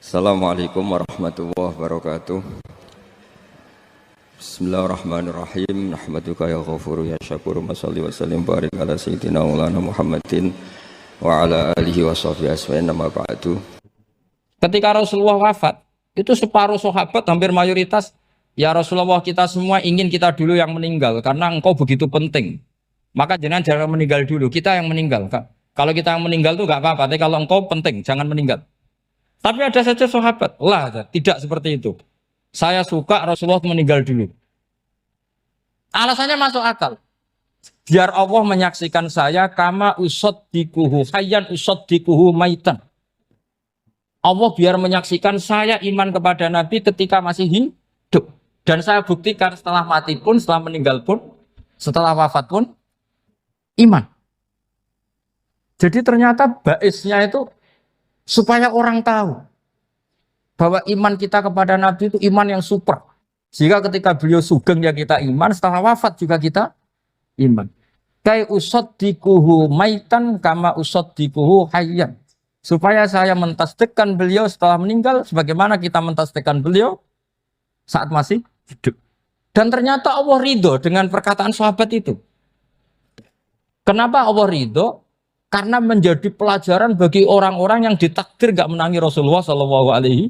Assalamualaikum warahmatullahi wabarakatuh. Bismillahirrahmanirrahim. Nahmaduka ya ghafuru ya syakuru. Mashalli wa sallim barik ala sayyidina maulana Muhammadin wa ala alihi wa sahbihi asma'in nama ba'du. Ketika Rasulullah wafat, itu separuh sahabat hampir mayoritas, ya Rasulullah, kita semua ingin kita dulu yang meninggal karena engkau begitu penting. Maka jangan meninggal dulu, kita yang meninggal. Kalau kita yang meninggal itu gak apa-apa, tapi kalau engkau penting, jangan meninggal. Tapi ada saja sahabat, tidak seperti itu. Saya suka Rasulullah meninggal dulu. Alasannya masuk akal. Biar Allah menyaksikan saya kama usaddikuhu hayyan usaddikuhu maitan. Allah biar menyaksikan saya iman kepada Nabi ketika masih hidup. Dan saya buktikan setelah mati pun, setelah meninggal pun, setelah wafat pun, iman. Jadi ternyata baisnya itu supaya orang tahu bahwa iman kita kepada Nabi itu iman yang super. Jika ketika beliau sugeng ya kita iman, setelah wafat juga kita iman. Kai usaddikuhu maitan kama usaddikuhu hayyan. Supaya saya mentasdikkan beliau setelah meninggal sebagaimana kita mentasdikkan beliau saat masih hidup. Dan ternyata Allah ridho dengan perkataan sahabat itu. Kenapa Allah ridho? Karena menjadi pelajaran bagi orang-orang yang ditakdir gak menangi Rasulullah SAW.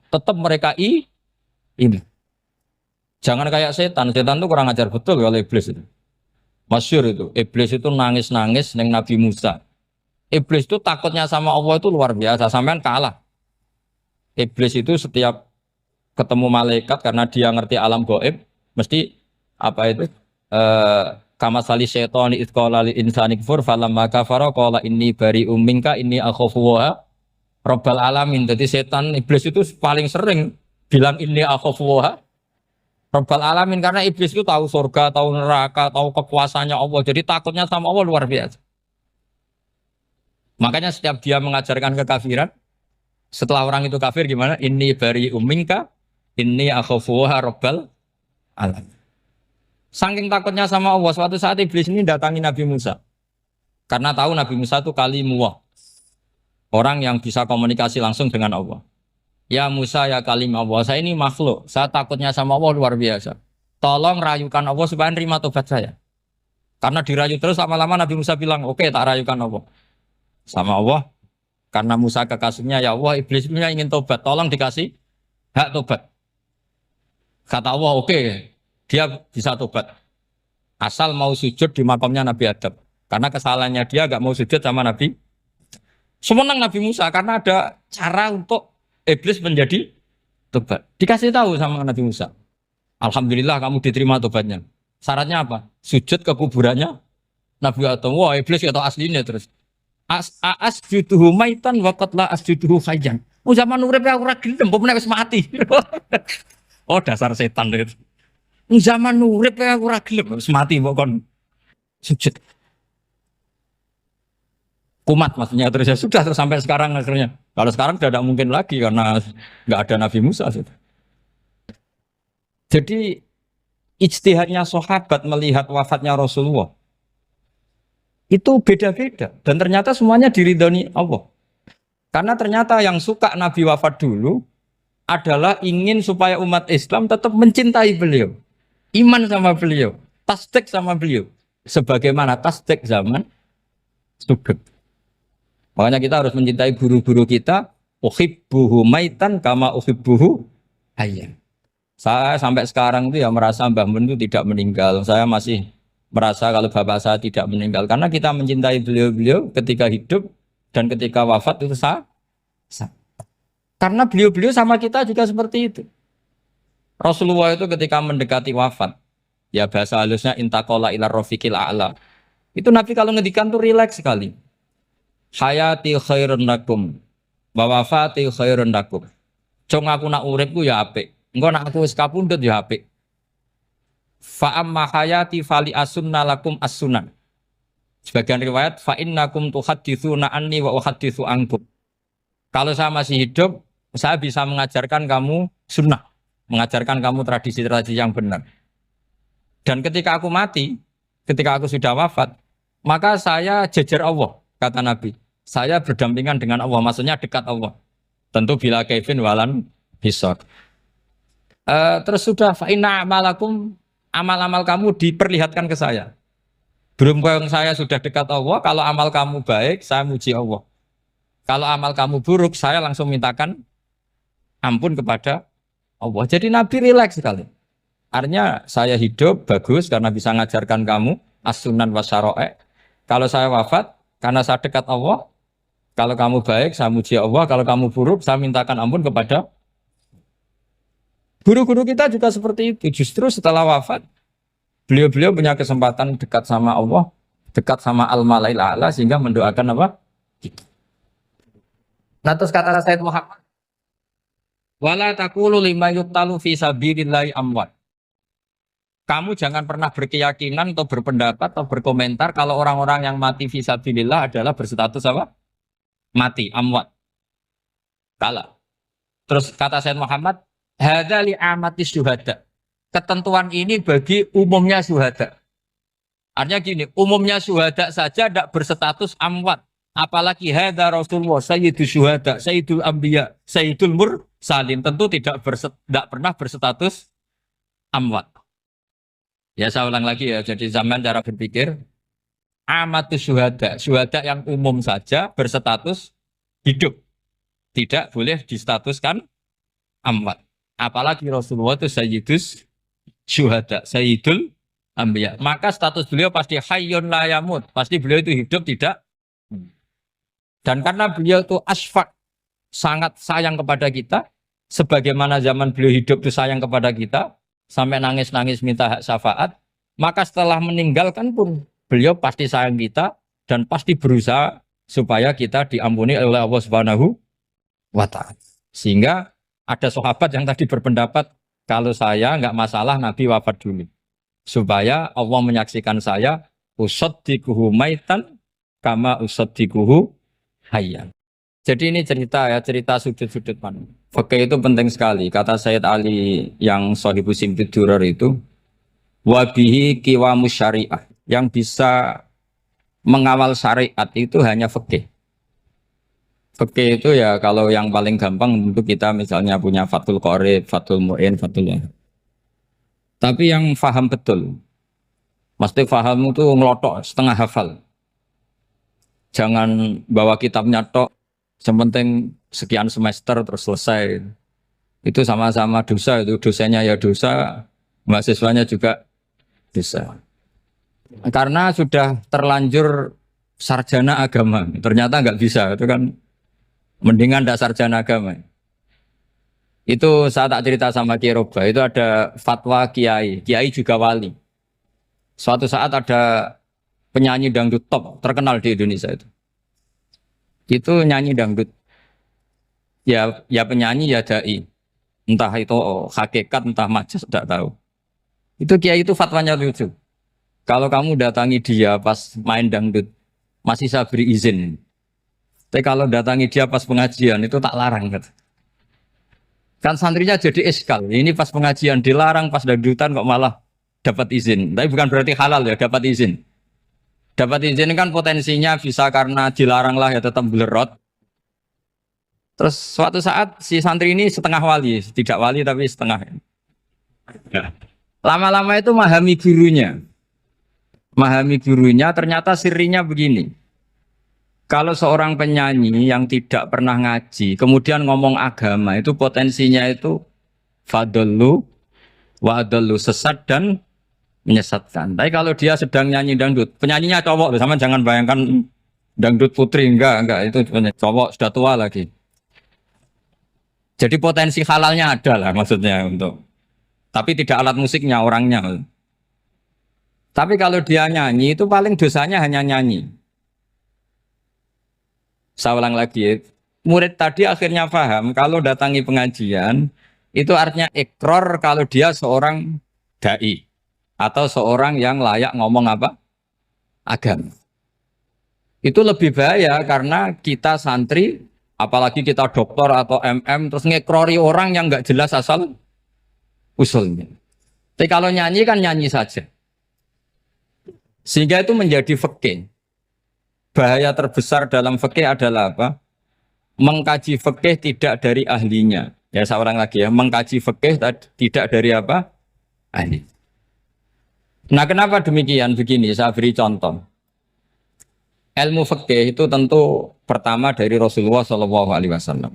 Tetap mereka ini. Jangan kayak setan. Setan itu kurang ajar betul kalau iblis itu. Masyhur itu. Iblis itu nangis-nangis neng Nabi Musa. Iblis itu takutnya sama Allah itu luar biasa. Sampean kalah. Iblis itu setiap ketemu malaikat karena dia ngerti alam gaib, mesti apa itu? Kama sali syaitani idh qala lil insani kfur falamma kafara qala inni bari'um minka inni akhafu wa rabbal alamin. Jadi setan iblis itu paling sering bilang inni akhafu wa rabbal alamin karena iblis itu tahu surga, tahu neraka, tahu kekuasaannya Allah. Jadi takutnya sama Allah luar biasa. Makanya setiap dia mengajarkan kekafiran, setelah orang itu kafir gimana? Inni bari'um minka inni akhafu wa rabbal alamin. Saking takutnya sama Allah, suatu saat iblis ini datangi Nabi Musa. Karena tahu Nabi Musa itu kalimullah. Orang yang bisa komunikasi langsung dengan Allah. Ya Musa ya kalim Allah, saya ini makhluk. Saya takutnya sama Allah luar biasa. Tolong rayukan Allah supaya nerima tobat saya. Karena dirayu terus lama-lama Nabi Musa bilang, oke, tak rayukan Allah. Sama Allah. Karena Musa kekasihnya, ya Allah, iblis punya ingin tobat. Tolong dikasih hak tobat. Kata Allah, oke. Dia bisa tobat asal mau sujud di makamnya Nabi Adam, karena kesalahannya dia gak mau sujud sama Nabi. Semenang Nabi Musa karena ada cara untuk iblis menjadi tobat. Dikasih tahu sama Nabi Musa, alhamdulillah kamu diterima tobatnya. Syaratnya apa? Sujud ke kuburannya Nabi Adam. Wah, iblis ya tahu aslinya terus. Asjuduhu maitan wa qatla asjuduhu hayyan. Zaman urip aku ora gelem, mbok nek wis mati. Oh, dasar setan itu. Zaman urip ya aku ora gelem wis mati mbok kon sujud. Kumat maksudnya terus ya sudah terus sampai sekarang akhirnya. Kalau sekarang sudah tidak mungkin lagi karena nggak ada Nabi Musa. Jadi ijtihadnya sahabat melihat wafatnya Rasulullah itu beda-beda dan ternyata semuanya diridhoni Allah. Karena ternyata yang suka Nabi wafat dulu adalah ingin supaya umat Islam tetap mencintai beliau. Iman sama beliau, tasdik sama beliau, sebagaimana tasdik zaman sugeng. Makanya kita harus mencintai guru-guru kita. Uhibbuhu maitan kama uhibbuhu hayyan. Saya sampai sekarang itu ya merasa Mbah Mun itu tidak meninggal. Saya masih merasa kalau bapak saya tidak meninggal karena kita mencintai beliau-beliau ketika hidup dan ketika wafat itu sah. Karena beliau-beliau sama kita juga seperti itu. Rasulullah itu ketika mendekati wafat, ya bahasa halusnya intaqala ila rafiqil a'la. Itu Nabi kalau ngedikan tuh rileks sekali. Hayati khairun lakum wa wafati khairun lakum. Cung aku nak uripku ya apik. Engko nak aku wis kapundhut ya apik. Fa amma hayati fali asunna lakum as-sunan. Sebagian riwayat fa innakum tuhadditsuna anni wa uhadditsu ankum. Kalau saya masih hidup, saya bisa mengajarkan kamu sunnah. Mengajarkan kamu tradisi-tradisi yang benar. Dan ketika aku mati, ketika aku sudah wafat, maka saya jejer Allah, kata Nabi. Saya berdampingan dengan Allah, maksudnya dekat Allah. Tentu bila kaifin walan hisab. Terus sudah fa inna amalakum, amal-amal kamu diperlihatkan ke saya. Berhubung saya sudah dekat Allah, kalau amal kamu baik, saya muji Allah. Kalau amal kamu buruk, saya langsung mintakan ampun kepada Allah. Jadi Nabi rileks sekali. Artinya saya hidup bagus karena bisa ngajarkan kamu as-sunan wa syara'i'. Kalau saya wafat karena saya dekat Allah, kalau kamu baik saya muji Allah, kalau kamu buruk saya mintakan ampun kepada. Guru-guru kita juga seperti itu. Justru setelah wafat beliau-beliau punya kesempatan dekat sama Allah, dekat sama al-malail a'la sehingga mendoakan apa? Nah, terus kata Sayyid Muhammad, wala taqulu lima yuqtalu fi sabilillahi amwat. Kamu jangan pernah berkeyakinan atau berpendapat atau berkomentar kalau orang-orang yang mati fisabilillah adalah berstatus apa? Mati, amwat. Kalah. Terus kata Sayyid Muhammad, hadza li amatis syuhada. Ketentuan ini bagi umumnya syuhada. Artinya gini, umumnya syuhada saja tidak berstatus amwat. Apalagi hadza Rasulullah, sayyidul syuhada, sayyidul anbiya, sayyidul mursalin. Tentu tidak pernah berstatus amwat. Ya saya ulang lagi ya, jadi zaman cara berpikir amatus syuhada, syuhada yang umum saja berstatus hidup, tidak boleh distatuskan amwat. Apalagi Rasulullah itu sayyidus syuhada, sayyidul anbiya. Maka status beliau pasti hayyun la yamut, pasti beliau itu hidup tidak. Dan karena beliau itu asfaq, sangat sayang kepada kita, sebagaimana zaman beliau hidup itu sayang kepada kita, sampai nangis-nangis minta hak syafaat, maka setelah meninggalkan pun beliau pasti sayang kita dan pasti berusaha supaya kita diampuni oleh Allah Subhanahu wa ta'ala. Sehingga ada sahabat yang tadi berpendapat kalau saya nggak masalah Nabi wafat dulu, supaya Allah menyaksikan saya usaddiquhu maitan kama usaddiquhu hayyan. Jadi ini cerita ya, cerita sudut-sudut pandang. Fikih itu penting sekali. Kata Sayyid Ali yang Shahibu Simtud Durar itu, wabihi qiwamus syariah. Yang bisa mengawal syariat itu hanya fikih. Fikih itu ya kalau yang paling gampang untuk kita misalnya punya Fathul Qorib, Fathul Mu'in, Fathul Wahab. Tapi yang faham betul, mesti faham itu ngelotok setengah hafal. Jangan bawa kitabnya tok, yang penting sekian semester terus selesai. Itu sama-sama dosa, itu dosanya ya dosa, mahasiswanya juga dosa. Karena sudah terlanjur sarjana agama, ternyata nggak bisa, itu kan mendingan ndak sarjana agama. Itu saya tak cerita sama Kiai Roba, itu ada fatwa kiai, kiai juga wali. Suatu saat ada penyanyi dangdut top terkenal di Indonesia itu nyanyi dangdut. Ya penyanyi ya dai. Entah itu hakikat entah majas tidak tahu. Itu kiai itu fatwanya lucu. Kalau kamu datangi dia pas main dangdut masih saya beri izin. Tapi kalau datangi dia pas pengajian itu tak larang gitu. Kan santrinya jadi eskal. Ini pas pengajian dilarang, pas dangdutan kok malah dapat izin. Tapi bukan berarti halal ya, dapat izin. Dapat izin kan potensinya bisa karena dilarang lah ya tetap belerot. Terus suatu saat si santri ini setengah wali, tidak wali tapi setengah. Ya. Lama-lama itu memahami gurunya. Memahami gurunya ternyata sirinya begini. Kalau seorang penyanyi yang tidak pernah ngaji, kemudian ngomong agama, itu potensinya itu fadallu wa adallu, sesat dan menyesatkan. Tapi kalau dia sedang nyanyi dangdut, penyanyinya cowok, sama jangan bayangkan dangdut putri, enggak, itu cowok sudah tua lagi. Jadi potensi halalnya ada lah maksudnya untuk, tapi tidak alat musiknya orangnya. Tapi kalau dia nyanyi itu paling dosanya hanya nyanyi. Saya ulang lagi, murid tadi akhirnya paham kalau datangi pengajian itu artinya ikrar kalau dia seorang dai atau seorang yang layak ngomong apa? Agama. Itu lebih bahaya karena kita santri, apalagi kita doktor atau MM, terus ngekrori orang yang nggak jelas asal usulnya. Tapi kalau nyanyi kan nyanyi saja. Sehingga itu menjadi fikih. Bahaya terbesar dalam fikih adalah apa? mengkaji fikih tidak dari ahlinya. Ya seorang lagi ya, mengkaji fikih tidak dari apa? Ahli. Nah, kenapa demikian? Begini, saya beri contoh. Ilmu fikih itu tentu pertama dari Rasulullah SAW.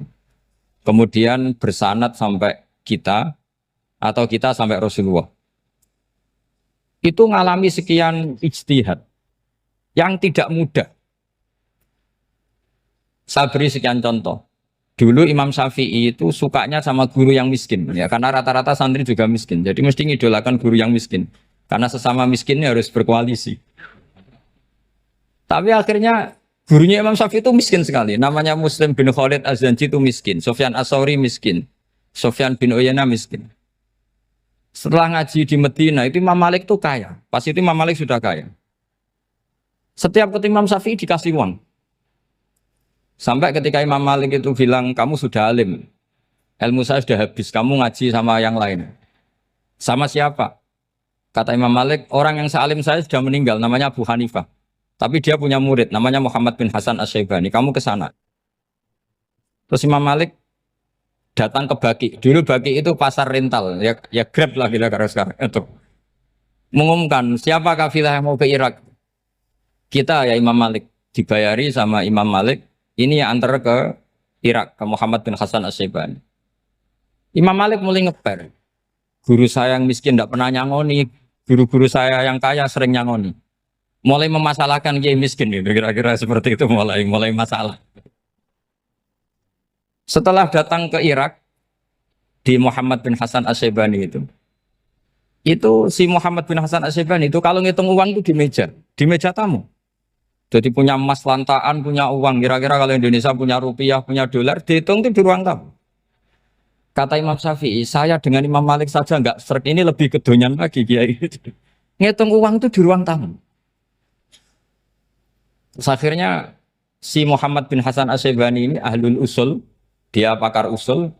Kemudian bersanad sampai kita atau kita sampai Rasulullah. Itu ngalami sekian ijtihad yang tidak mudah. Saya beri sekian contoh. Dulu Imam Syafi'i itu sukanya sama guru yang miskin, ya karena rata-rata santri juga miskin. Jadi mesti ngidolakan guru yang miskin, karena sesama miskinnya harus berkoalisi. Tapi akhirnya gurunya Imam Syafi'i itu miskin sekali. Namanya Muslim bin Khalid Az-Zanji itu miskin. Sufyan As-Tsauri miskin. Sufyan bin Uyainah miskin. Setelah ngaji di Medina itu Imam Malik itu kaya. Pas itu Imam Malik sudah kaya. Setiap ketemu Imam Syafi'i dikasih uang. Sampai ketika Imam Malik itu bilang, kamu sudah alim. Ilmu saya sudah habis. Kamu ngaji sama yang lain. Sama siapa? Kata Imam Malik, orang yang sealim saya sudah meninggal. Namanya Abu Hanifah. Tapi dia punya murid, namanya Muhammad bin Hasan Asy-Syaibani. Kamu ke sana. Terus Imam Malik datang ke Baqi. Dulu Baqi itu pasar rental, ya Grab lah kira-kira sekarang. Itu mengumumkan siapa kafilah yang mau ke Irak. Kita ya Imam Malik dibayari sama Imam Malik. Ini yang antar ke Irak ke Muhammad bin Hasan Asy-Syaibani. Imam Malik mulai ngeper. Guru saya yang miskin tidak pernah nyangoni. Guru-guru saya yang kaya sering nyangoni. Mulai memasalahkan kiai miskin gitu, kira-kira seperti itu mulai masalah. Setelah datang ke Irak di Muhammad bin Hasan Asy-Syaibani itu si Muhammad bin Hasan Asy-Syaibani itu kalau ngitung uang itu di meja tamu. Jadi punya emas lantaan, punya uang. Kira-kira kalau Indonesia punya rupiah, punya dolar, dihitung itu di ruang tamu. Kata Imam Syafi'i, saya dengan Imam Malik saja nggak seret, ini lebih kedonyan lagi kiai. Ngitung uang itu di ruang tamu. Terus akhirnya si Muhammad bin Hasan Asy-Syaibani ini ahlul usul, dia pakar usul.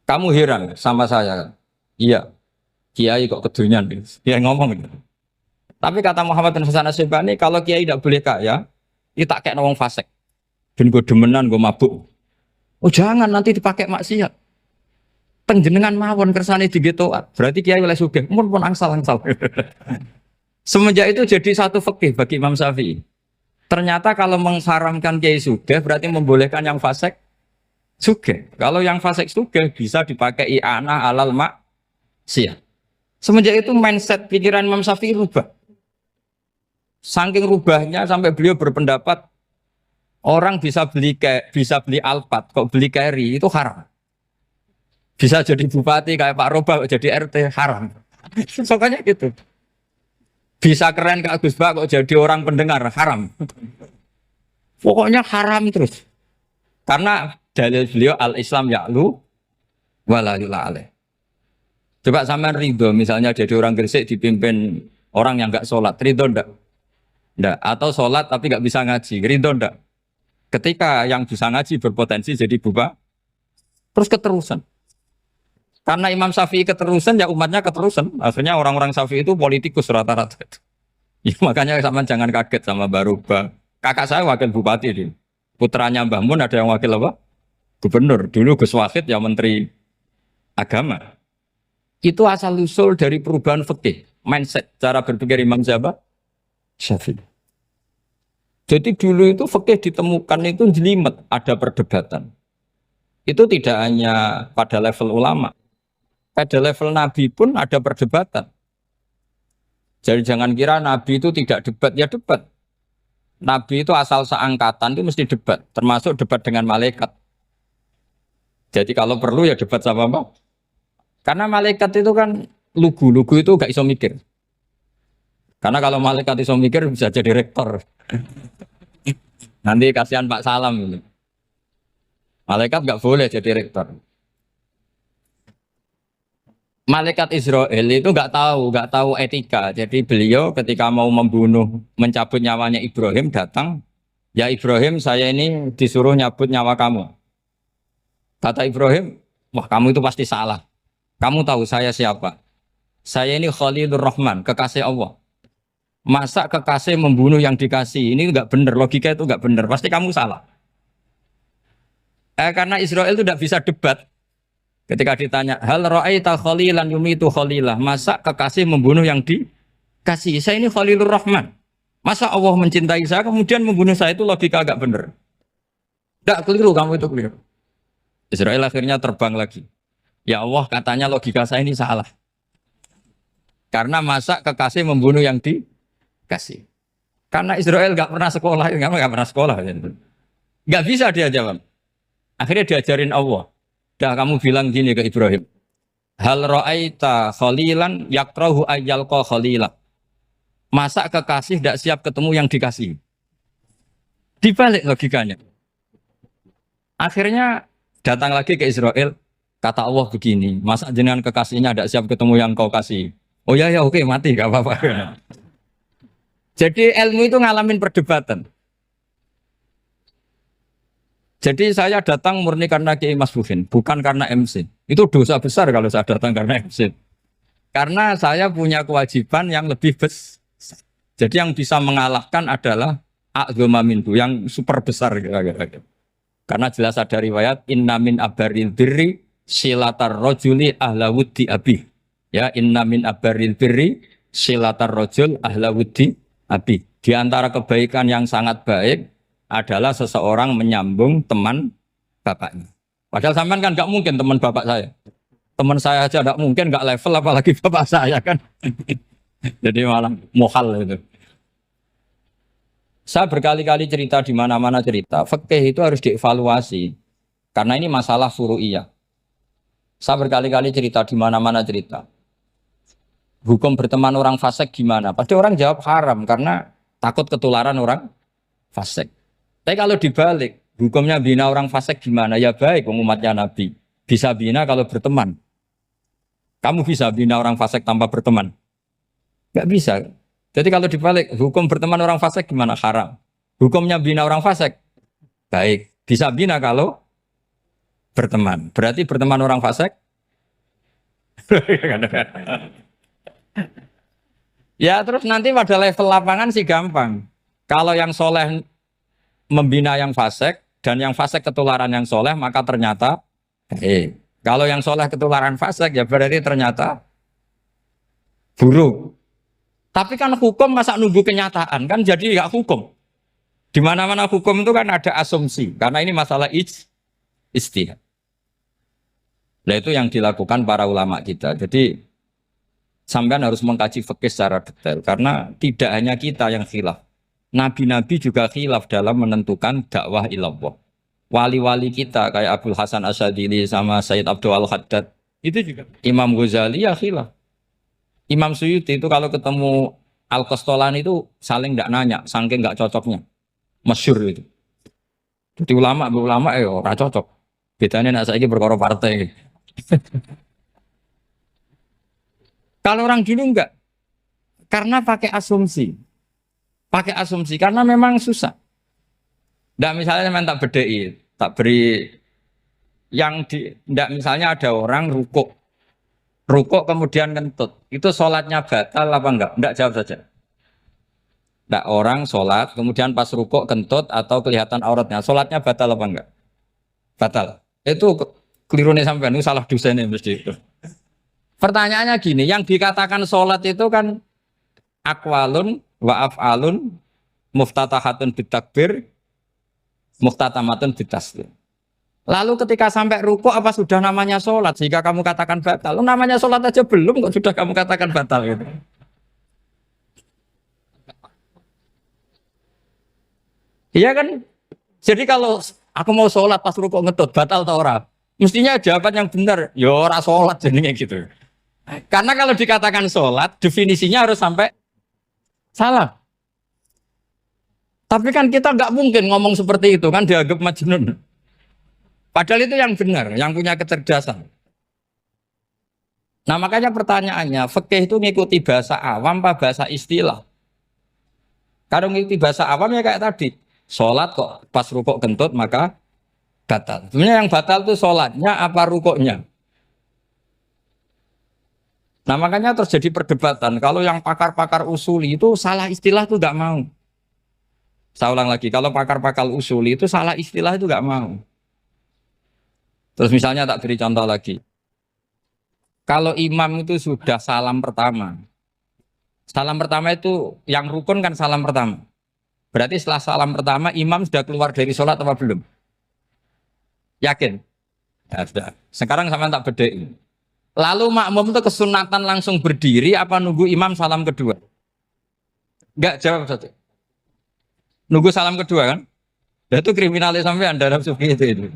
Kamu heran sama saya? Iya, kiai kok kedonyan. Dia ngomong gitu. Tapi kata Muhammad bin Hasan Asy-Syaibani, kalau kiai tidak boleh kaya, itu tak kayak wong fasik. Ben gue demenan, gue mabuk. Oh jangan, nanti dipakai maksiat. Penjenengan mawon kersane digetoat. Berarti kiai oleh sugih, mun pun angsal-angsal. Semenjak itu jadi satu fikih bagi Imam Syafi'i. Ternyata kalau mengharamkan kiai sugih berarti membolehkan yang fasik sugih. Kalau yang fasik sugih bisa dipakai i'anah alal maksiyah. Semenjak itu mindset pikiran Imam Syafi'i rubah. Saking rubahnya sampai beliau berpendapat orang bisa beli Alphard, kok beli carry itu haram. Bisa jadi bupati kayak Pak Roba jadi RT haram. Sokanya gitu. Bisa keren Kak Gus Bak kok jadi orang pendengar haram. Pokoknya haram terus. Karena dalil beliau al-Islam ya'lu wala yula alaih. Coba sampean ridho misalnya jadi orang Gresik dipimpin orang yang enggak sholat, ridho ndak? Ndak. Atau sholat tapi enggak bisa ngaji, ridho ndak? Ketika yang bisa ngaji berpotensi jadi buba, terus keterusan. Karena Imam Syafi'i keterusan, ya umatnya keterusan. Akhirnya orang-orang Syafi'i itu politikus rata-rata. Ya, makanya sama jangan kaget sama Baruba. Kakak saya wakil bupati ini. Putranya Mbah Mun ada yang wakil apa? Gubernur. Dulu Gus Wahid yang menteri agama. Itu asal usul dari perubahan fikih, mindset, cara berpikir Imam Syafi'i. Jadi dulu itu fikih ditemukan itu jelimet, ada perdebatan. Itu tidak hanya pada level ulama. Pada level Nabi pun ada perdebatan. Jadi jangan kira Nabi itu tidak debat, ya debat. Nabi itu asal seangkatan itu mesti debat, termasuk debat dengan malaikat. Jadi kalau perlu ya debat sama apa? Karena malaikat itu kan lugu itu gak iso mikir. Karena kalau malaikat iso mikir bisa jadi rektor. Nanti kasihan Pak Salam ini. Malaikat gak boleh jadi rektor. Malaikat Israel itu nggak tahu etika. Jadi beliau ketika mau membunuh, mencabut nyawanya Ibrahim datang, ya Ibrahim saya ini disuruh nyabut nyawa kamu. Kata Ibrahim, wah kamu itu pasti salah. Kamu tahu saya siapa? Saya ini Khalilur Rahman, kekasih Allah. Masa kekasih membunuh yang dikasih? Ini nggak benar, logika itu nggak benar. Pasti kamu salah. Karena Israel itu tidak bisa debat. Ketika ditanya, hal ra'aita khalilan yumitu khalilah, masa kekasih membunuh yang dikasih? Saya ini Khalilur Rahman. Masa Allah mencintai saya kemudian membunuh saya, itu logika agak benar. Tidak keliru, kamu itu keliru. Israel akhirnya terbang lagi. Ya Allah, katanya logika saya ini salah. Karena masa kekasih membunuh yang dikasih. Karena Israel nggak pernah sekolah, nggak pernah sekolah. Nggak bisa dia jawab. Akhirnya diajarin Allah. Dah kamu bilang gini ke Ibrahim. Hal ra'aita khalilan yakrahu ayyalqa khalilah. Masa kekasih tidak siap ketemu yang dikasih. Dibalik logikanya. Akhirnya datang lagi ke Israel. Kata Allah begini. Masa jenengan kekasihnya tidak siap ketemu yang kau kasih. Oh ya oke mati gak apa-apa. Jadi ilmu itu ngalamin perdebatan. Jadi saya datang murni karena Kiai Mas Buhin, bukan karena MC. Itu dosa besar kalau saya datang karena MC. Karena saya punya kewajiban yang lebih besar. Jadi yang bisa mengalahkan adalah a'dzama minhu, yang super besar kira-kira. Karena jelas ada riwayat inna min abaril birri silatar rajuli ahla wuddi abi. Ya, inna min abaril birri silatar rajul ahla wuddi abi. Di antara kebaikan yang sangat baik adalah seseorang menyambung teman bapaknya. Padahal sampean kan nggak mungkin teman bapak saya. Teman saya aja nggak mungkin, nggak level apalagi bapak saya kan. Jadi malah mohal itu. Saya berkali-kali cerita di mana-mana cerita, fikih itu harus dievaluasi. Karena ini masalah furu'iyah. Saya berkali-kali cerita di mana-mana cerita. Hukum berteman orang fasik gimana? Pasti orang jawab haram karena takut ketularan orang fasik. Tapi kalau dibalik, hukumnya bina orang fasik gimana? Ya baik, umatnya Nabi. Bisa bina kalau berteman. Kamu bisa bina orang fasik tanpa berteman? Gak bisa. Jadi kalau dibalik, hukum berteman orang fasik gimana? Haram. Hukumnya bina orang fasik? Baik. Bisa bina kalau berteman. Berarti berteman orang fasik? Ya terus nanti pada level lapangan sih gampang. Kalau yang soleh membina yang fasik dan yang fasik ketularan yang soleh, maka ternyata kalau yang soleh ketularan fasik ya berarti ternyata buruk. Tapi kan hukum masa nunggu kenyataan kan, jadi nggak hukum. Di mana-mana hukum itu kan ada asumsi karena ini masalah ijtihad. Nah itu yang dilakukan para ulama kita. Jadi sampean harus mengkaji fikih secara detail karena tidak hanya kita yang khilaf. Nabi-nabi juga khilaf dalam menentukan dakwah ilallah. Wali-wali kita kayak Abdul Hasan Asyadili sama Sayyid Abdul Al-Haddad itu juga. Imam Ghazali ya khilaf. Imam Suyuti itu kalau ketemu Al-Qastolani itu saling tidak nanya, saking nggak cocoknya. Masyhur itu. Jadi ulama ora cocok. Bedanya nak saiki perkara partai. Kalau orang dulu enggak. Karena pakai asumsi. Pakai asumsi karena memang susah. Nggak misalnya memang tak bedai, tak beri yang nggak misalnya ada orang rukuk kemudian kentut, itu sholatnya batal apa enggak? Enggak, jawab saja. Enggak, orang sholat kemudian pas rukuk kentut atau kelihatan auratnya, sholatnya batal apa enggak? Batal. Itu keliru nih sampean, itu salah dosennya mesti itu. Pertanyaannya gini, yang dikatakan sholat itu kan aqwalun wa af'alun muftatahatun bitakbir muftatamatun bitaslim. Lalu ketika sampai rukuk apa sudah namanya sholat jika kamu katakan batal? Namanya sholat aja belum kok sudah kamu katakan batal gitu. Iya kan? Jadi kalau aku mau sholat pas rukuk ngetut batal atau ora? Mestinya jawaban yang benar, ya ora sholat jadinya gitu. Karena kalau dikatakan sholat definisinya harus sampai salah. Tapi kan kita nggak mungkin ngomong seperti itu kan dianggap majnun. Padahal itu yang benar, yang punya kecerdasan. Nah makanya pertanyaannya, fikih itu ngikuti bahasa awam apa bahasa istilah? Kalau ngikuti bahasa awam ya kayak tadi, sholat kok pas rukuk kentut maka batal. Sebenarnya yang batal itu sholatnya apa rukuknya? Nah makanya terjadi perdebatan. Kalau yang pakar-pakar usuli itu salah istilah itu nggak mau. Saya ulang lagi, kalau pakar-pakar usuli itu salah istilah itu nggak mau. Terus misalnya tak beri contoh lagi. Kalau imam itu sudah salam pertama. Salam pertama itu yang rukun kan salam pertama. Berarti setelah salam pertama imam sudah keluar dari sholat apa belum? Yakin? Ya sudah. Sekarang sama tak bedain. Lalu makmum itu kesunatan langsung berdiri apa nunggu imam salam kedua? Enggak, jawab satu. Nunggu salam kedua kan? Dan itu kriminalnya sampai Anda sufi itu.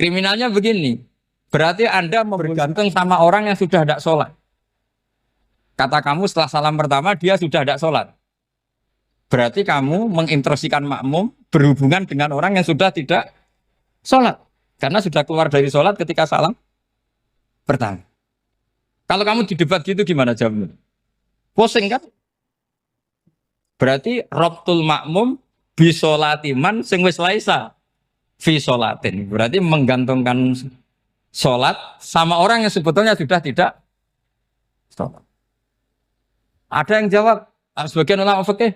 Kriminalnya begini. Berarti Anda bergantung sama orang yang sudah tidak sholat. Kata kamu setelah salam pertama dia sudah tidak sholat. Berarti kamu menginstruksikan makmum berhubungan dengan orang yang sudah tidak sholat. Karena sudah keluar dari sholat ketika salam pertama. Kalau kamu di debat gitu gimana jawabnya? Pusing kan? Berarti robtul makmum bisolatiman sing wis laisa fi sholatin. Berarti menggantungkan sholat sama orang yang sebetulnya sudah tidak sholat. Ada yang jawab, sebagian ulama fikih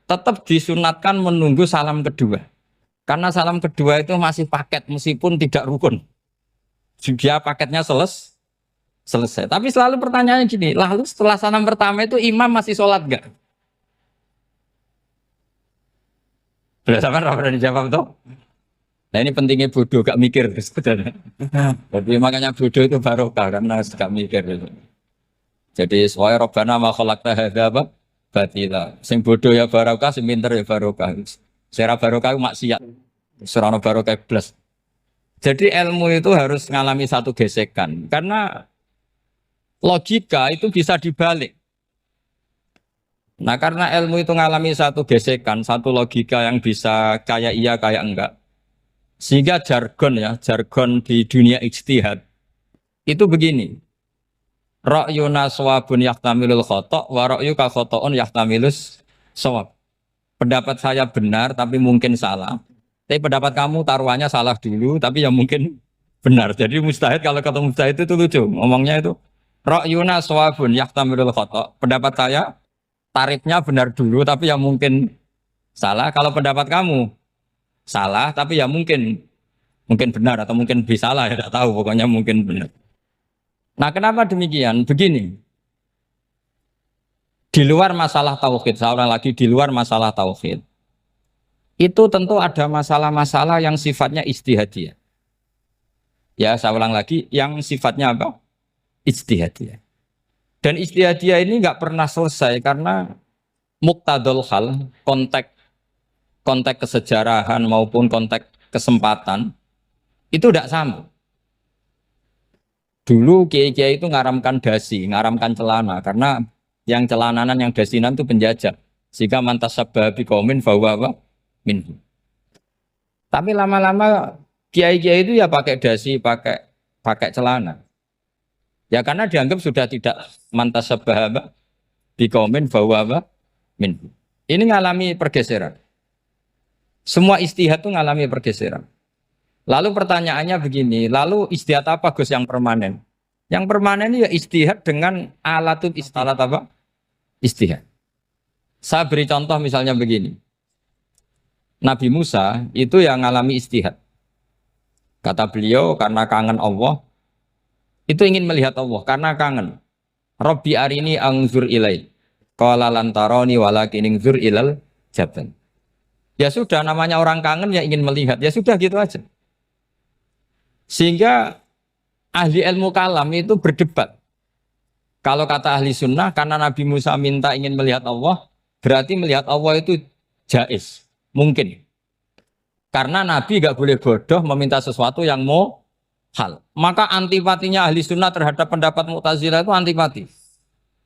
tetap disunatkan menunggu salam kedua. Karena salam kedua itu masih paket meskipun tidak rukun. Dia paketnya selesai. Tapi selalu pertanyaannya gini, lalu setelah salam pertama itu imam masih sholat enggak? Sudah sampai berani jawab tuh? Nah ini pentingnya bodoh, gak mikir sebenarnya. Jadi makanya bodoh itu barokah karena gak mikir. Jadi soalnya Rabbana ma khalaqta hadza apa? Batila. Sing bodoh ya barokah, sing pinter ya barokah. Sera barokah maksiat. Serana barokah plus. Jadi ilmu itu harus mengalami satu gesekan karena logika itu bisa dibalik. Nah karena ilmu itu mengalami satu gesekan, satu logika yang bisa kayak iya kayak enggak. Sehingga jargon di dunia ijtihad itu begini. Ra'yuna shawabun yahtamilul khata' wa ra'yuka khata'un yahtamilus shawab. Pendapat saya benar tapi mungkin salah. Tapi pendapat kamu taruhannya salah dulu tapi yang mungkin benar. Jadi mustahid kalau kata mustahid itu lucu. Ngomongnya itu ra'yuna shawabun yahtamilul khata'. Pendapat saya tarifnya benar dulu tapi yang mungkin salah. Kalau pendapat kamu salah tapi ya mungkin benar atau mungkin bisa salah ya tidak tahu pokoknya mungkin benar. Nah kenapa demikian? Begini, di luar masalah tauhid, saya ulang lagi di luar masalah tauhid itu tentu ada masalah-masalah yang sifatnya ijtihadiyah. Ya saya ulang lagi yang sifatnya apa? Ijtihadiyah. Dan ijtihadiyah ini nggak pernah selesai karena muqtadul hal, konteks kesejarahan maupun konteks kesempatan itu tidak sama. Dulu kiai-kiai itu ngaramkan dasi, ngaramkan celana karena yang celananan yang dasinan itu penjajah. Sehingga mantas sabah biqaumin bahwa apa? Minhu. Tapi lama-lama kiai-kiai itu ya pakai dasi, pakai celana. Ya karena dianggap sudah tidak mantas sabah apa? Biqaumin bahwa apa? Minhu. Ini ngalami pergeseran. Semua istihad itu ngalami pergeseran. Lalu pertanyaannya begini, lalu istihad apa Gus yang permanen? Yang permanen ya istihad dengan alatut istihad apa? Istihad. Saya beri contoh misalnya begini. Nabi Musa itu yang ngalami istihad. Kata beliau karena kangen Allah, itu ingin melihat Allah karena kangen. Rabbi arini angzur ilai. Qala lan tarani walakin ingzur ilal jabal. Ya sudah namanya orang kangen ya ingin melihat. Ya sudah gitu aja. Sehingga ahli ilmu kalam itu berdebat. Kalau kata ahli sunnah, karena Nabi Musa minta ingin melihat Allah, berarti melihat Allah itu jaiz, mungkin. Karena Nabi gak boleh bodoh meminta sesuatu yang mau hal. Maka antipatinya ahli sunnah terhadap pendapat Mu'tazilah itu antipati.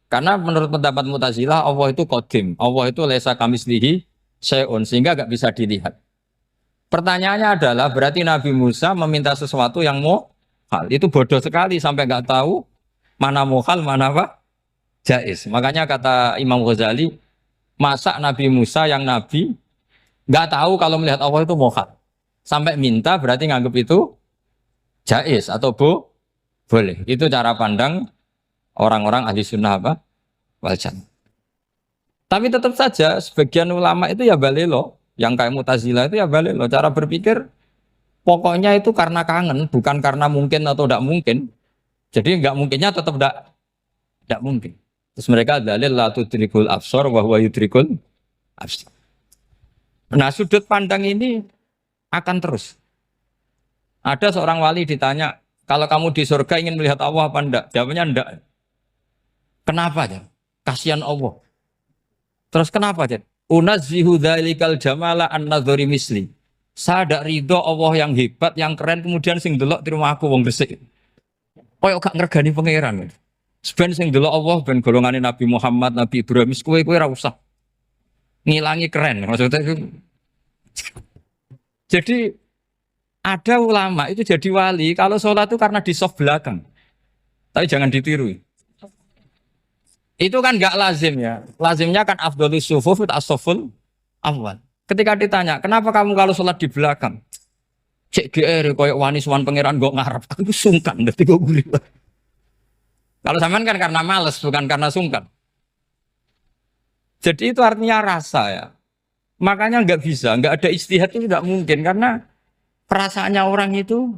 Karena menurut pendapat Mu'tazilah, Allah itu qadim, Allah itu laisa kamislihi syai'un, sehingga gak bisa dilihat. Pertanyaannya adalah berarti Nabi Musa meminta sesuatu yang muhal. Itu bodoh sekali sampai nggak tahu mana muhal, mana apa? Jaiz. Makanya kata Imam Ghazali, masa Nabi Musa yang Nabi nggak tahu kalau melihat Allah itu muhal. Sampai minta berarti nganggap itu jaiz atau boleh. Itu cara pandang orang-orang ahli sunnah apa? Wal jannah. Tapi tetap saja sebagian ulama itu ya balelo. Yang kayak Mu'tazilah itu ya balik loh, cara berpikir Pokoknya itu karena kangen, bukan karena mungkin atau tidak mungkin. Jadi nggak mungkinnya tetap tidak mungkin. Terus mereka dalil la tudrikul absar wa huwa yudrikul absar. Nah, sudut pandang ini akan terus. Ada seorang wali ditanya, kalau kamu di surga ingin melihat Allah apa enggak? Jawabnya enggak. Kenapa ya? Kasihan Allah. Terus kenapa ya? Unazzihu dzalikal jamala an-nadzari misli. Saya tidak ridho Allah yang hebat, yang keren, kemudian sing delok terima aku wong gresik. Koyok gak ngergani pangeran. Sebenarnya sing delok Allah ben golongane Nabi Muhammad, Nabi Ibrahim, kowe ora usah ngilangi keren. Maksudnya itu. Jadi ada ulama itu jadi wali kalau sholat itu karena di soft belakang. Tapi jangan ditiru. Itu kan gak lazim ya. Lazimnya kan afdhalus sufuf as-saful awal. Ketika ditanya, kenapa kamu kalau sholat di belakang? Cek GR koyok wani suwan pangeran gak ngarep. Aku sungkan dadi kok gurih. Kalau sampean kan karena males, bukan karena sungkan. Jadi itu artinya rasa ya. Makanya nggak bisa, nggak ada ijtihad itu tidak mungkin karena perasaannya orang itu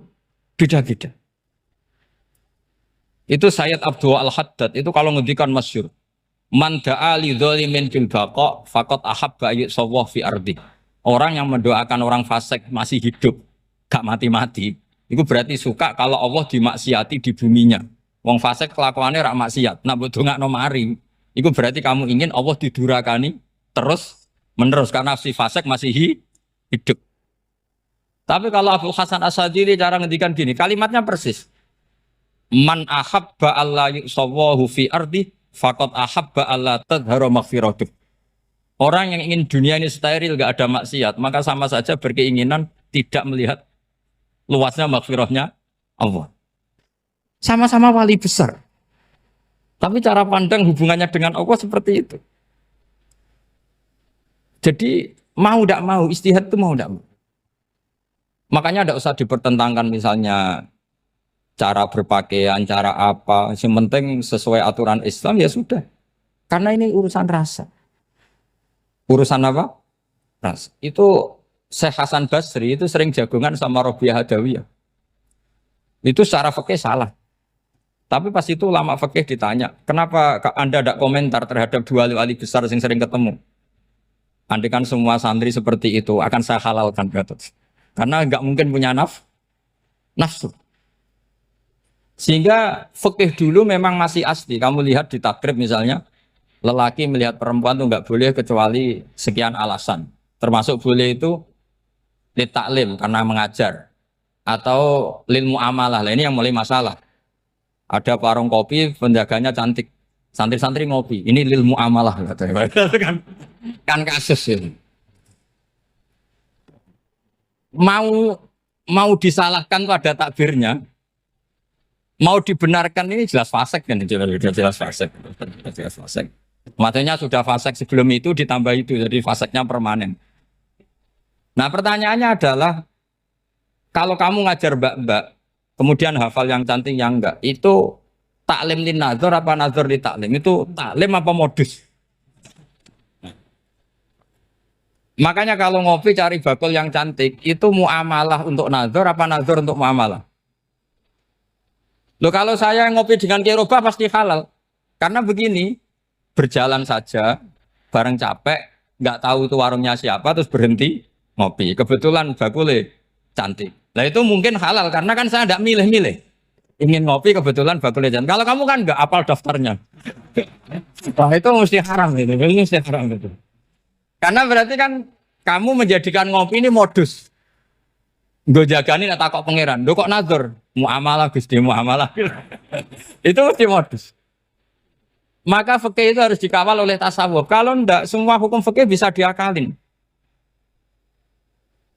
beda-beda. Itu Sayyid Abdul Al-Haddad itu kalau ngendikan masyhur. Man da'a li dzalimin bil baqa faqad ahabba ayyusawwa fi ardi. Orang yang mendoakan orang fasik masih hidup, gak mati-mati, itu berarti suka kalau Allah dimaksiati di buminya. Wong fasik kelakuannya rak maksiat. Nak mbok dongakno mari, itu berarti kamu ingin Allah didurakani terus menerus karena si fasik masih hidup. Tapi kalau Abu Hasan As-Sadili cara ngendikan gini, kalimatnya persis. Man ahabba alla yusawwahu fi ardi faqad ahabba alla tadhara maghfiratuh. Orang yang ingin dunia ini steril gak ada maksiat, maka sama saja berkeinginan tidak melihat luasnya maghfirahnya Allah. Sama-sama wali besar. Tapi cara pandang hubungannya dengan Allah seperti itu. Jadi mau tidak mau, istihad itu mau tidak mau. Makanya tidak usah dipertentangkan misalnya cara berpakaian, cara apa. Yang penting sesuai aturan Islam ya sudah. Karena ini urusan rasa. Urusan apa? Rasa. Itu Syekh Hasan Basri itu sering jagungan sama Robiah Hadawiyah. Itu secara fikih salah. Tapi pas itu ulama fikih ditanya, kenapa Anda tidak komentar terhadap dua wali besar yang sering ketemu? Andaikan semua santri seperti itu akan saya halalkan, Gatot. Karena nggak mungkin punya nafsu. Sehingga fikih dulu memang masih asli. Kamu lihat di takrib misalnya, lelaki melihat perempuan itu nggak boleh kecuali sekian alasan. Termasuk boleh itu li taklim karena mengajar. Atau lil muamalah. Lah ini yang mulai masalah. Ada warung kopi, penjaganya cantik. Santri-santri ngopi. Ini lil muamalah. Kan kasus ini. Mau disalahkan pada takbirnya, mau dibenarkan ini jelas fasik kan, jelas fasik. Maksudnya sudah fasik sebelum itu ditambah itu, jadi fasiknya permanen. Nah pertanyaannya adalah, kalau kamu ngajar mbak-mbak, kemudian hafal yang cantik yang enggak, itu taklim lin nazar apa nazar li taklim? Itu taklim apa modus? Makanya kalau ngopi cari bakul yang cantik, itu muamalah untuk nazar apa nazar untuk muamalah? Loh kalau saya ngopi dengan kirobah pasti halal. Karena begini, berjalan saja, bareng capek, nggak tahu itu warungnya siapa, terus berhenti ngopi. Kebetulan bakulnya cantik. Nah itu mungkin halal, karena kan saya nggak milih-milih. Ingin ngopi, kebetulan bakulnya cantik. Kalau kamu kan nggak apal daftarnya. Wah itu mesti haram itu, mesti haram itu. Karena berarti kan kamu menjadikan ngopi ini modus. Gue jagani nak takok pangeran. Lo kok nazar? Muamalah Gusti muamalah. Itu mesti modus. Maka fikih itu harus dikawal oleh tasawuf. Kalau ndak semua hukum fikih bisa diakalin.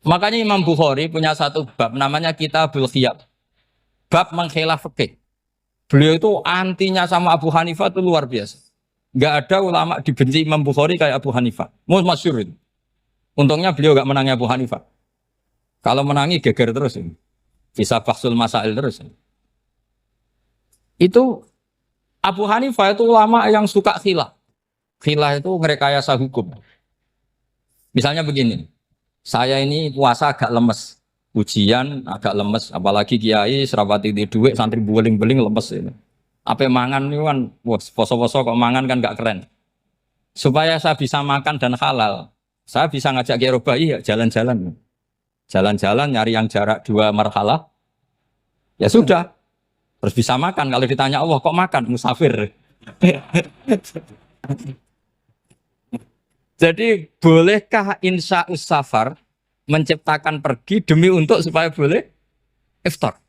Makanya Imam Bukhari punya satu bab namanya Kitabul Khiyab. Bab mengkhilaf fikih. Beliau itu antinya sama Abu Hanifah itu luar biasa. Nggak ada ulama dibenci Imam Bukhari kayak Abu Hanifah. Masyhur itu. Untungnya beliau nggak menangi Abu Hanifah. Kalau menangi geger terus ini. Bisa faksul masail terus ini. Itu Abu Hanifah itu ulama yang suka khilaf. Khilaf itu merekayasa hukum. Misalnya begini. Saya ini puasa agak lemes. ujian agak lemes, apalagi kiai serapati di duit santri beling-beling lemes ini. Apa mangan itu kan, wah, poso-poso kok mangan kan gak keren. Supaya saya bisa makan dan halal, saya bisa ngajak Kiai Robai ya jalan-jalan. Jalan-jalan nyari yang jarak 2 marhalah, ya sudah. Terus bisa makan. Kalau ditanya Allah kok makan? Musafir. Jadi bolehkah insya safar menciptakan pergi demi untuk supaya boleh iftar?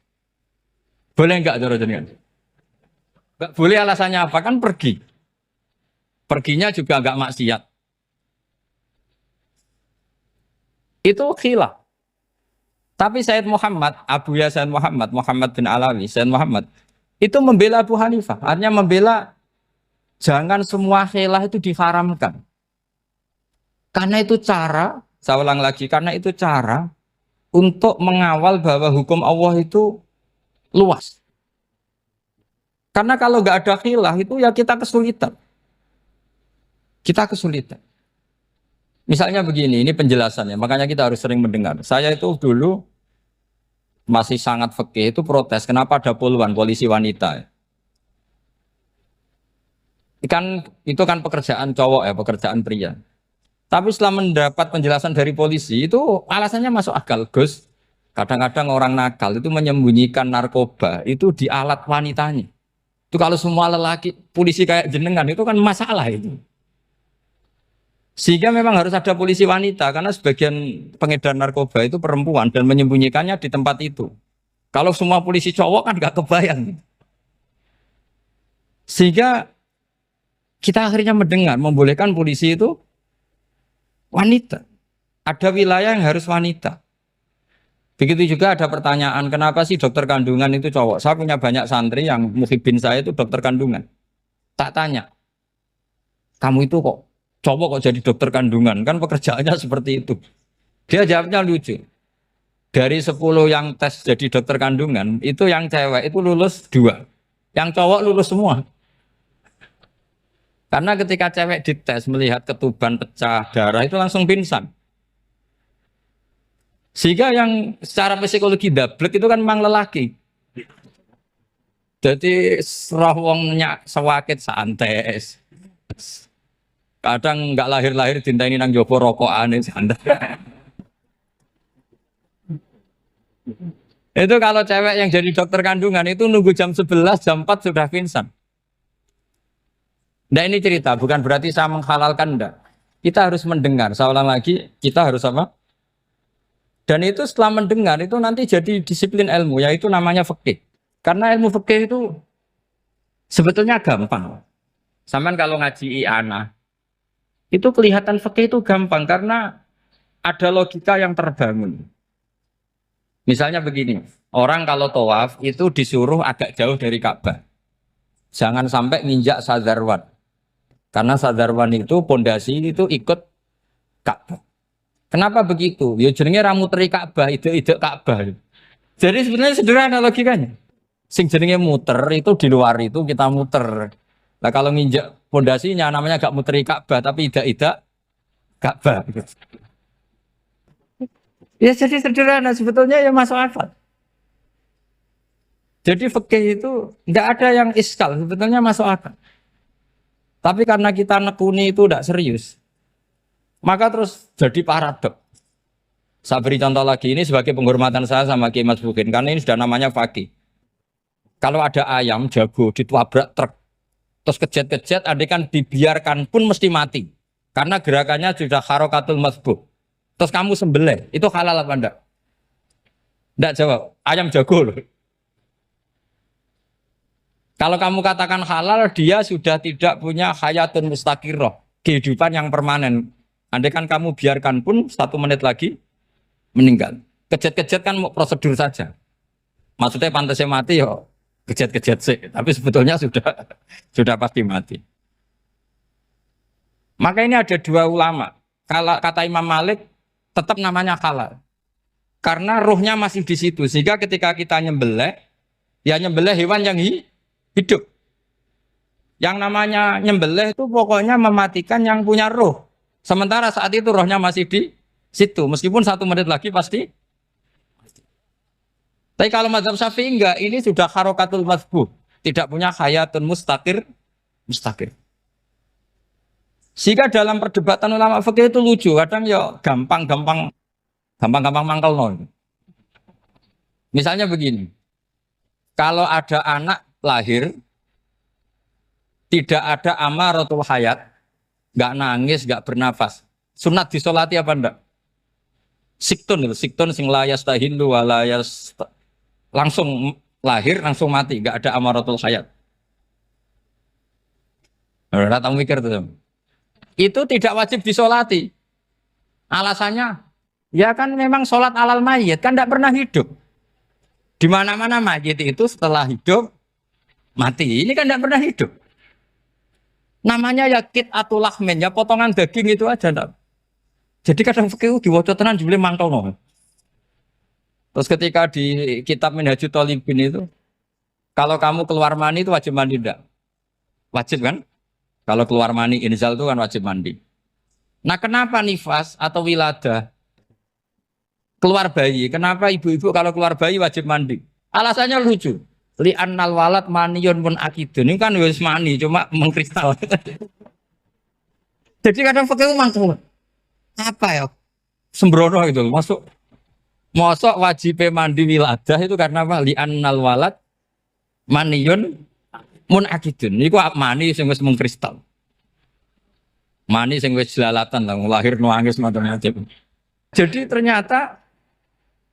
Boleh enggak cara jenengan? Enggak boleh, alasannya apa? Kan pergi. Perginya juga enggak maksiat. Itu khilaf. Tapi Sayyid Muhammad, Abu Ya Sayyid Muhammad, Muhammad bin Alawi, Sayyid Muhammad, itu membela Abu Hanifah. Artinya membela jangan semua khilaf itu diharamkan. Karena itu cara, saya ulang lagi, karena itu cara untuk mengawal bahwa hukum Allah itu luas. Karena kalau nggak ada khilaf itu ya kita kesulitan. Kita kesulitan. Misalnya begini, ini penjelasannya, makanya kita harus sering mendengar. Saya itu dulu masih sangat fikih itu protes, kenapa ada puluhan polisi wanita? Itu kan pekerjaan cowok ya, pekerjaan pria. Tapi setelah mendapat penjelasan dari polisi itu alasannya masuk akal, Gus. Kadang-kadang orang nakal itu menyembunyikan narkoba itu di alat wanitanya. Itu kalau semua lelaki polisi kayak jenengan itu kan masalah itu. Sehingga memang harus ada polisi wanita karena sebagian pengedar narkoba itu perempuan dan menyembunyikannya di tempat itu. Kalau semua polisi cowok kan nggak kebayang. Sehingga kita akhirnya mendengar membolehkan polisi itu wanita. Ada wilayah yang harus wanita. Begitu juga ada pertanyaan, kenapa sih dokter kandungan itu cowok? Saya punya banyak santri yang muhibin saya itu dokter kandungan. Tak tanya, kamu itu kok cowok kok jadi dokter kandungan? Kan pekerjaannya seperti itu. Dia jawabnya lucu. Dari 10 yang tes jadi dokter kandungan, itu yang cewek itu lulus 2. Yang cowok lulus semua. Karena ketika cewek dites melihat ketuban pecah darah itu langsung pingsan. Sehingga yang secara psikologi dablek itu kan memang lelaki. Jadi roh wongnya sewakit santes. Kadang nggak lahir-lahir cinta ini nang jopo rokokan santai. Itu kalau cewek yang jadi dokter kandungan itu nunggu jam 11, jam 4 sudah pingsan. Nah ini cerita, bukan berarti saya menghalalkan, enggak. Kita harus mendengar, saya ulang lagi, kita harus apa? Dan itu setelah mendengar, itu nanti jadi disiplin ilmu, yaitu namanya fikih. Karena ilmu fikih itu sebetulnya gampang. Sampai kalau ngaji i'anah, itu kelihatan fikih itu gampang, karena ada logika yang terbangun. Misalnya begini, orang kalau tawaf itu disuruh agak jauh dari Ka'bah. Jangan sampai nginjak sadarwan. Karena sadarwan itu pondasi itu ikut Ka'bah. Kenapa begitu? Ya jenenge ra muteri Ka'bah, ide-ide Ka'bah. Jadi sebenarnya sederhana logikanya. Sing jenenge muter itu di luar itu kita muter. Nah kalau nginjak pondasinya namanya gak muteri Ka'bah tapi ide-ide Ka'bah. Ya jadi sederhana sebetulnya ya masuk akal. Jadi fikih itu nggak ada yang iskal, sebetulnya masuk akal. Tapi karena kita nekuni itu tidak serius, maka terus jadi paradok. Saya beri contoh lagi, ini sebagai penghormatan saya sama Kiai Mas Bukin, karena ini sudah namanya fakih. Kalau ada ayam jago ditabrak truk, terus kejet-kejet, adekan dibiarkan pun mesti mati. Karena gerakannya sudah harokatul masbuh. Terus kamu sembelih, itu halal apa enggak? Enggak jawab, ayam jago loh. Kalau kamu katakan halal, dia sudah tidak punya hayatun mustaqirroh, kehidupan yang permanen. Andai kan kamu biarkan pun 1 menit lagi meninggal. Kejet-kejet kan prosedur saja. Maksudnya pantasnya mati ya kejet-kejet sih, tapi sebetulnya sudah pasti mati. Maka ini ada 2 ulama. Kalau kata Imam Malik tetap namanya halal. Karena ruhnya masih di situ. Sehingga ketika kita nyembelih, ya nyembelih hewan yang hidup. Yang namanya nyembelih itu pokoknya mematikan yang punya roh. Sementara saat itu rohnya masih di situ. Meskipun 1 menit lagi pasti. Tapi kalau mazhab Syafi'i enggak, ini sudah harokatul mazbuh, tidak punya hayatun mustaqir. Sehingga dalam perdebatan ulama fikih itu lucu, kadang ya gampang-gampang mangkel nol. Misalnya begini, kalau ada anak lahir tidak ada amaratul hayat, nggak nangis, nggak bernafas, sunat disolati apa enggak? Siktun sing layas tahilu walayas langsung lahir langsung mati, nggak ada amaratul hayat. Ora tahu mikir tuh. Itu tidak wajib disolati. Alasannya, ya kan memang sholat alal mayit kan tidak pernah hidup. Di mana-mana mayit itu setelah hidup mati. Ini kan tidak pernah hidup. Namanya ya atul lahmin, ya potongan daging itu aja. Enggak. Jadi kadang fikih diwaca tenan jebule mangkel no. Terus ketika di kitab Minhajul Thalibin itu, kalau kamu keluar mani itu wajib mandi enggak? Wajib kan? Kalau keluar mani inzal itu kan wajib mandi. Nah kenapa nifas atau wiladah keluar bayi? Kenapa ibu-ibu kalau keluar bayi wajib mandi? Alasannya lucu. Li'annal walad maniyun mun akidun. Ini kan wis mani cuma mengkristal. Jadi kadang fikih mangkel. Apa ya? Sembrono gitu. Masuk wajib mandi wiladah itu karena apa? Li'annal walad maniyun mun akidun. Niku mani sing wis mengkristal. Mani sing wis jelalatan lah lahir nuangis macam-macam. Jadi ternyata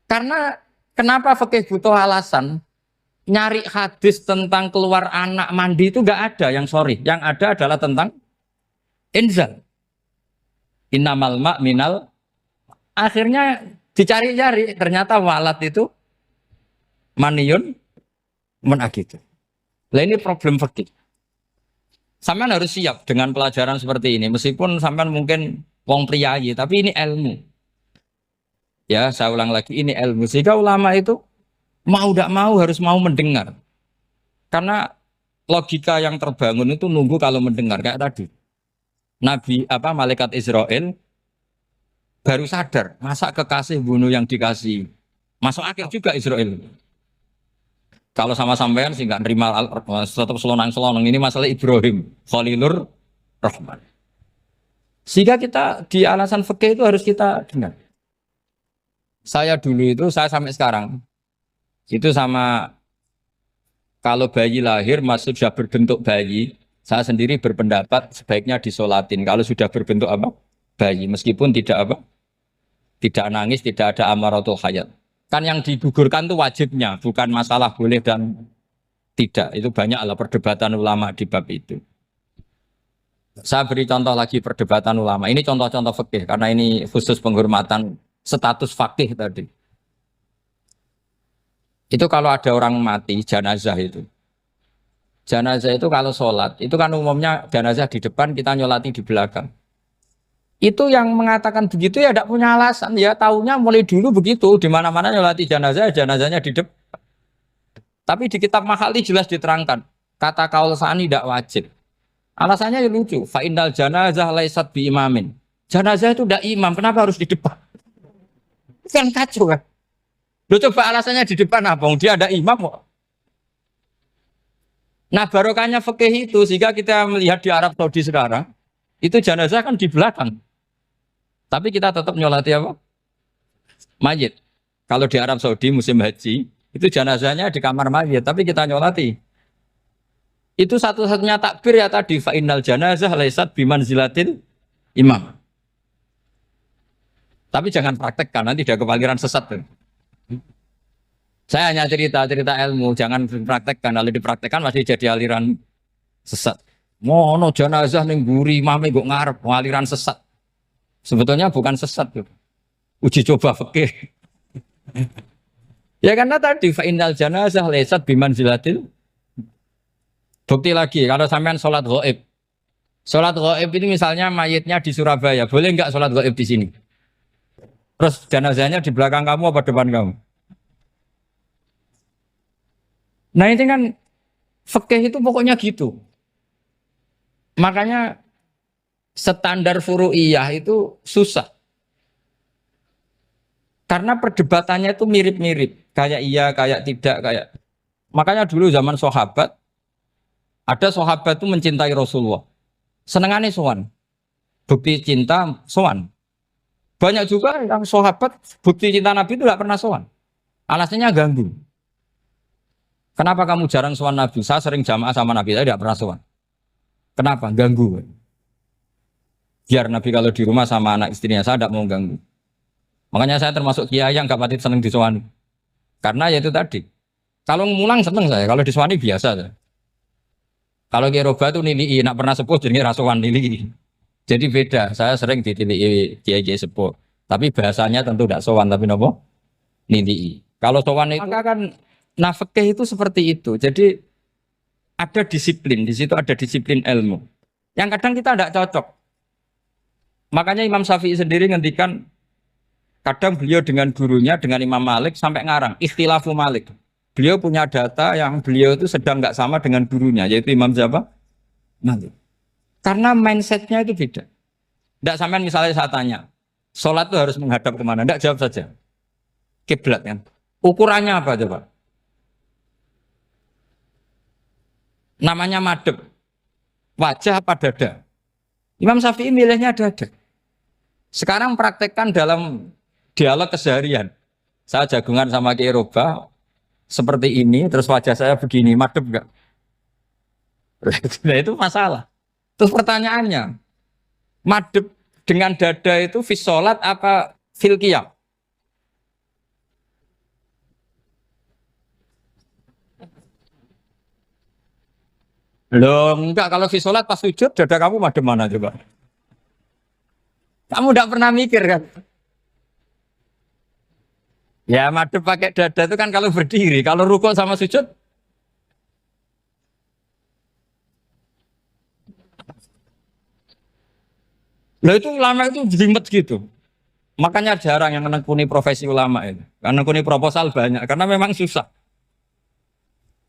karena kenapa fikih butuh alasan nyari hadis tentang keluar anak mandi itu enggak ada yang yang ada adalah tentang inzal. Innamal ma' minal akhirnya dicari-cari ternyata walad itu maniyun menakid. Lah ini problem fikih. Sampean harus siap dengan pelajaran seperti ini meskipun sampean mungkin wong priayi tapi ini ilmu. Ya, saya ulang lagi ini ilmu. Sehingga ulama itu mau tidak mau harus mau mendengar. Karena logika yang terbangun itu nunggu kalau mendengar kayak tadi. Malaikat Israel baru sadar, masa kekasih bunuh yang dikasih. Masuk akal juga Israel. Kalau sama sampean sih nggak nerima tetap selonang-selonang ini masalah Ibrahim, Khalilur Rahman. Sehingga kita di alasan fikih itu harus kita dengar. Saya dulu itu, saya sampai sekarang itu sama kalau bayi lahir masih sudah berbentuk bayi, saya sendiri berpendapat sebaiknya disolatin kalau sudah berbentuk apa? Bayi, meskipun tidak nangis, tidak ada amaratul hayat. Kan yang digugurkan itu wajibnya, bukan masalah boleh dan tidak. Itu banyaklah perdebatan ulama di bab itu. Saya beri contoh lagi perdebatan ulama. Ini contoh-contoh fikih karena ini khusus penghormatan status fakih tadi. Itu kalau ada orang mati jenazah itu. Jenazah itu kalau sholat, itu kan umumnya jenazah di depan, kita nyolati di belakang. Itu yang mengatakan begitu ya tidak punya alasan, ya taunya mulai dulu begitu, di mana-mana nyolati jenazah, jenazahnya di depan. Tapi di kitab Mahalli jelas diterangkan, kata kaul sa'ani tidak wajib. Alasannya ya lucu, fa innal janazah laisat bi imamin. Jenazah itu tidak imam, kenapa harus di depan? Kan kacau kan? Lo coba alasannya di depan apa? Dia ada imam kok. Nah barokahnya fikih itu sehingga kita melihat di Arab Saudi sekarang itu jenazah kan di belakang, tapi kita tetap nyolati apa? Mayit. Kalau di Arab Saudi musim haji itu jenazahnya di kamar mayit, tapi kita nyolati. Itu satu-satunya takbir ya tadi fa innal janazah laisat bimanzilatil imam. Tapi jangan praktekkan nanti tidak kepaliran sesat tuh. Saya hanya cerita ilmu, jangan dipraktekkan. Kalau dipraktekkan masih jadi aliran sesat. Mono jenazah ning mburi mame kok ngarep aliran sesat. Sebetulnya bukan sesat tuh. Uji coba fikih. Ya karena tadi fa innal janazah laisat bimanzilatil. Bukti lagi kalau sampean sholat ghaib. Sholat ghaib ini misalnya mayitnya di Surabaya, boleh enggak sholat ghaib di sini? Terus jenazahnya di belakang kamu apa depan kamu? Nah ini kan fikih itu pokoknya gitu. Makanya standar furu'iyah itu susah. Karena perdebatannya itu mirip-mirip, kayak iya, kayak tidak, kayak. Makanya dulu zaman sahabat, ada sahabat itu mencintai Rasulullah. Senengannya sowan. Bukti cinta sowan. Banyak juga yang sahabat bukti cinta Nabi itu tidak pernah sowan. Alasannya ganggu. Kenapa kamu jarang sowan Nabi? Saya sering jamaah sama Nabi, saya tidak pernah sowan. Kenapa? Ganggu. Biar Nabi kalau di rumah sama anak istrinya, saya tidak mau ganggu. Makanya saya termasuk kiai yang gak pati seneng disowani. Karena ya itu tadi. Kalau ngulang seneng saya, kalau disowani biasa saya. Kalau Kiai Roba itu nilai, nak pernah sepuh jadi rasuan nilai. Jadi beda, saya sering ditilii kiai-kiai sepuh. Tapi bahasanya tentu tidak sowan, tapi nopo nilai. Kalau sowan itu maka kan nafkah itu seperti itu. Jadi ada disiplin, di situ ada disiplin ilmu. Yang kadang kita tidak cocok. Makanya Imam Syafi'i sendiri ngendikan kadang beliau dengan gurunya, dengan Imam Malik sampai ngarang ikhtilafu Malik. Beliau punya data yang beliau itu sedang nggak sama dengan gurunya, yaitu Imam siapa? Malik. Karena mindsetnya itu beda. Tidak sampai misalnya saya tanya, sholat itu harus menghadap kemana? Tidak, jawab saja. Kiblat kan. Ukurannya apa coba? Namanya madhep. Wajah apa dada? Imam Syafi'i milihnya dada. Sekarang praktekkan dalam dialog keseharian. Saya jagungan sama Kiai Roba seperti ini, terus wajah saya begini, madhep enggak? Nah itu masalah. Terus pertanyaannya, madhep dengan dada itu fis sholat apa fil qiyam? Loh enggak, kalau fis sholat pas sujud dada kamu madhep mana coba? Kamu enggak pernah mikir kan? Ya madhep pakai dada itu kan kalau berdiri, kalau rukuk sama sujud. Loh itu ulama itu jelimet gitu. Makanya jarang yang menekuni profesi ulama itu. Karena menekuni proposal banyak, karena memang susah.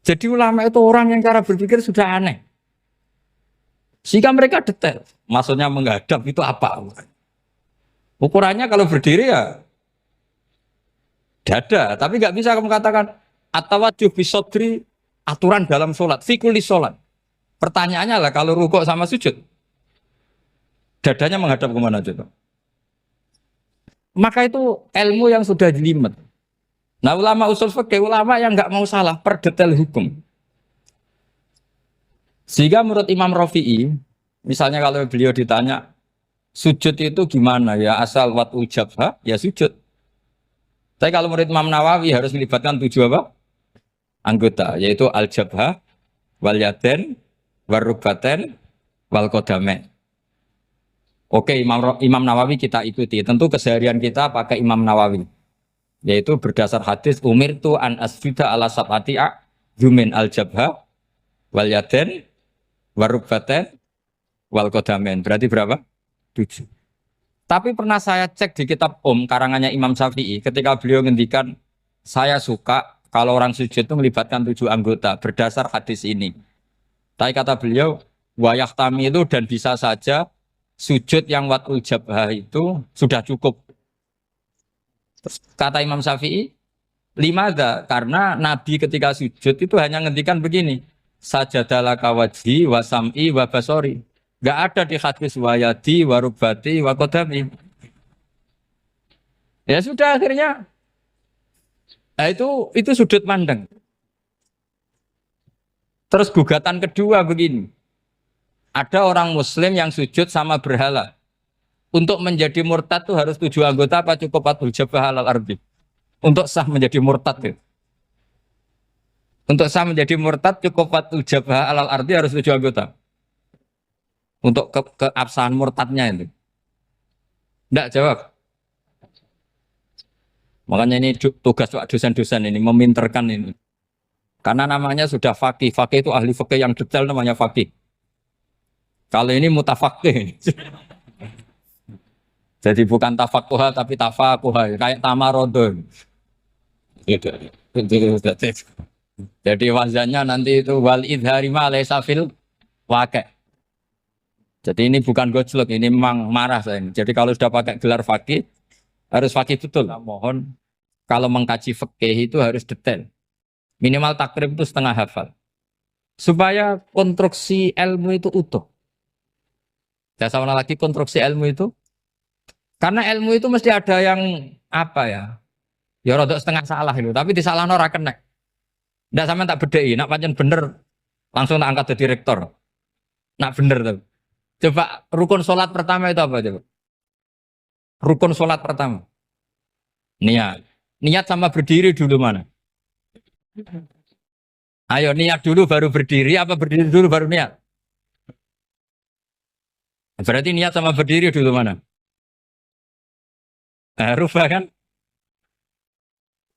Jadi ulama itu orang yang cara berpikir sudah aneh. Sehingga mereka detail. Maksudnya menghadap itu apa? Ukurannya kalau berdiri ya dada, tapi nggak bisa kamu katakan atawajjuh bisodri aturan dalam sholat, fikuli sholat. Pertanyaannya lah kalau rukuk sama sujud, dadanya menghadap kemana coba? Maka itu ilmu yang sudah jelimet. Nah ulama usul fikih, ulama yang nggak mau salah per detail hukum. Sehingga menurut Imam Rafi'i, misalnya kalau beliau ditanya sujud itu gimana ya, asal watul jabha ya sujud. Tapi kalau menurut Imam Nawawi harus melibatkan 7 apa? Anggota, yaitu al-jabha, wal yaden, warubaten, wal qadamain. Oke, Imam Nawawi kita ikuti. Tentu keseharian kita pakai Imam Nawawi. Yaitu berdasar hadis umirtu an asjuda ala sab'ati yumin al-jabha, wal yaden, warubaten, wal qadamain. Berarti berapa? 7. Tapi pernah saya cek di kitab karangannya Imam Syafi'i ketika beliau ngendikan saya suka kalau orang sujud itu melibatkan 7 anggota berdasar hadis ini. Tapi kata beliau wayah tami itu dan bisa saja sujud yang watul jabhah itu sudah cukup. Terus kata Imam Syafi'i, limada karena Nabi ketika sujud itu hanya ngendikan begini, sajadalaka wajhi wa sam'i wa basori. Gak ada di hadis wayadi, warubati, wakodami. Ya sudah akhirnya. Nah itu sudut pandang. Terus gugatan kedua begini. Ada orang Muslim yang sujud sama berhala. Untuk menjadi murtad itu harus 7 anggota apa cukup watul jabah alal ardi? Untuk sah menjadi murtad itu. Untuk sah menjadi murtad cukup watul jabah alal ardi harus 7 anggota. Untuk keabsahan murtadnya itu. Tidak jawab. Makanya ini tugas Pak dosen-dosen ini meminterkan ini. Karena namanya sudah faqih. Faqih itu ahli faqih yang detail namanya faqih. Kalau ini mutafaqih. Jadi bukan tafakuha tapi tafakuha. Kayak tamarodon. Jadi wazannya nanti itu wal idhari ma laysa fil waqi'. Jadi ini bukan gojlok, ini memang marah saya. Jadi kalau sudah pakai gelar fakih, Harus fakih betul. Nah, mohon kalau mengkaji fikih itu harus detail. Minimal takrib itu setengah hafal. Supaya konstruksi ilmu itu utuh. Saya sama lagi konstruksi ilmu itu. Karena ilmu itu mesti ada yang apa ya? Ya rodok setengah salah itu, tapi disalahno ora kena. Ndak sampean tak bedheki, nak pancen bener langsung tak angkat jadi rektor. Nak bener tuh. Coba rukun sholat pertama itu apa coba? Rukun sholat pertama. Niat. Niat sama berdiri dulu mana? Ayo niat dulu baru berdiri, apa berdiri dulu baru niat? Berarti niat sama berdiri dulu mana? Rubah kan?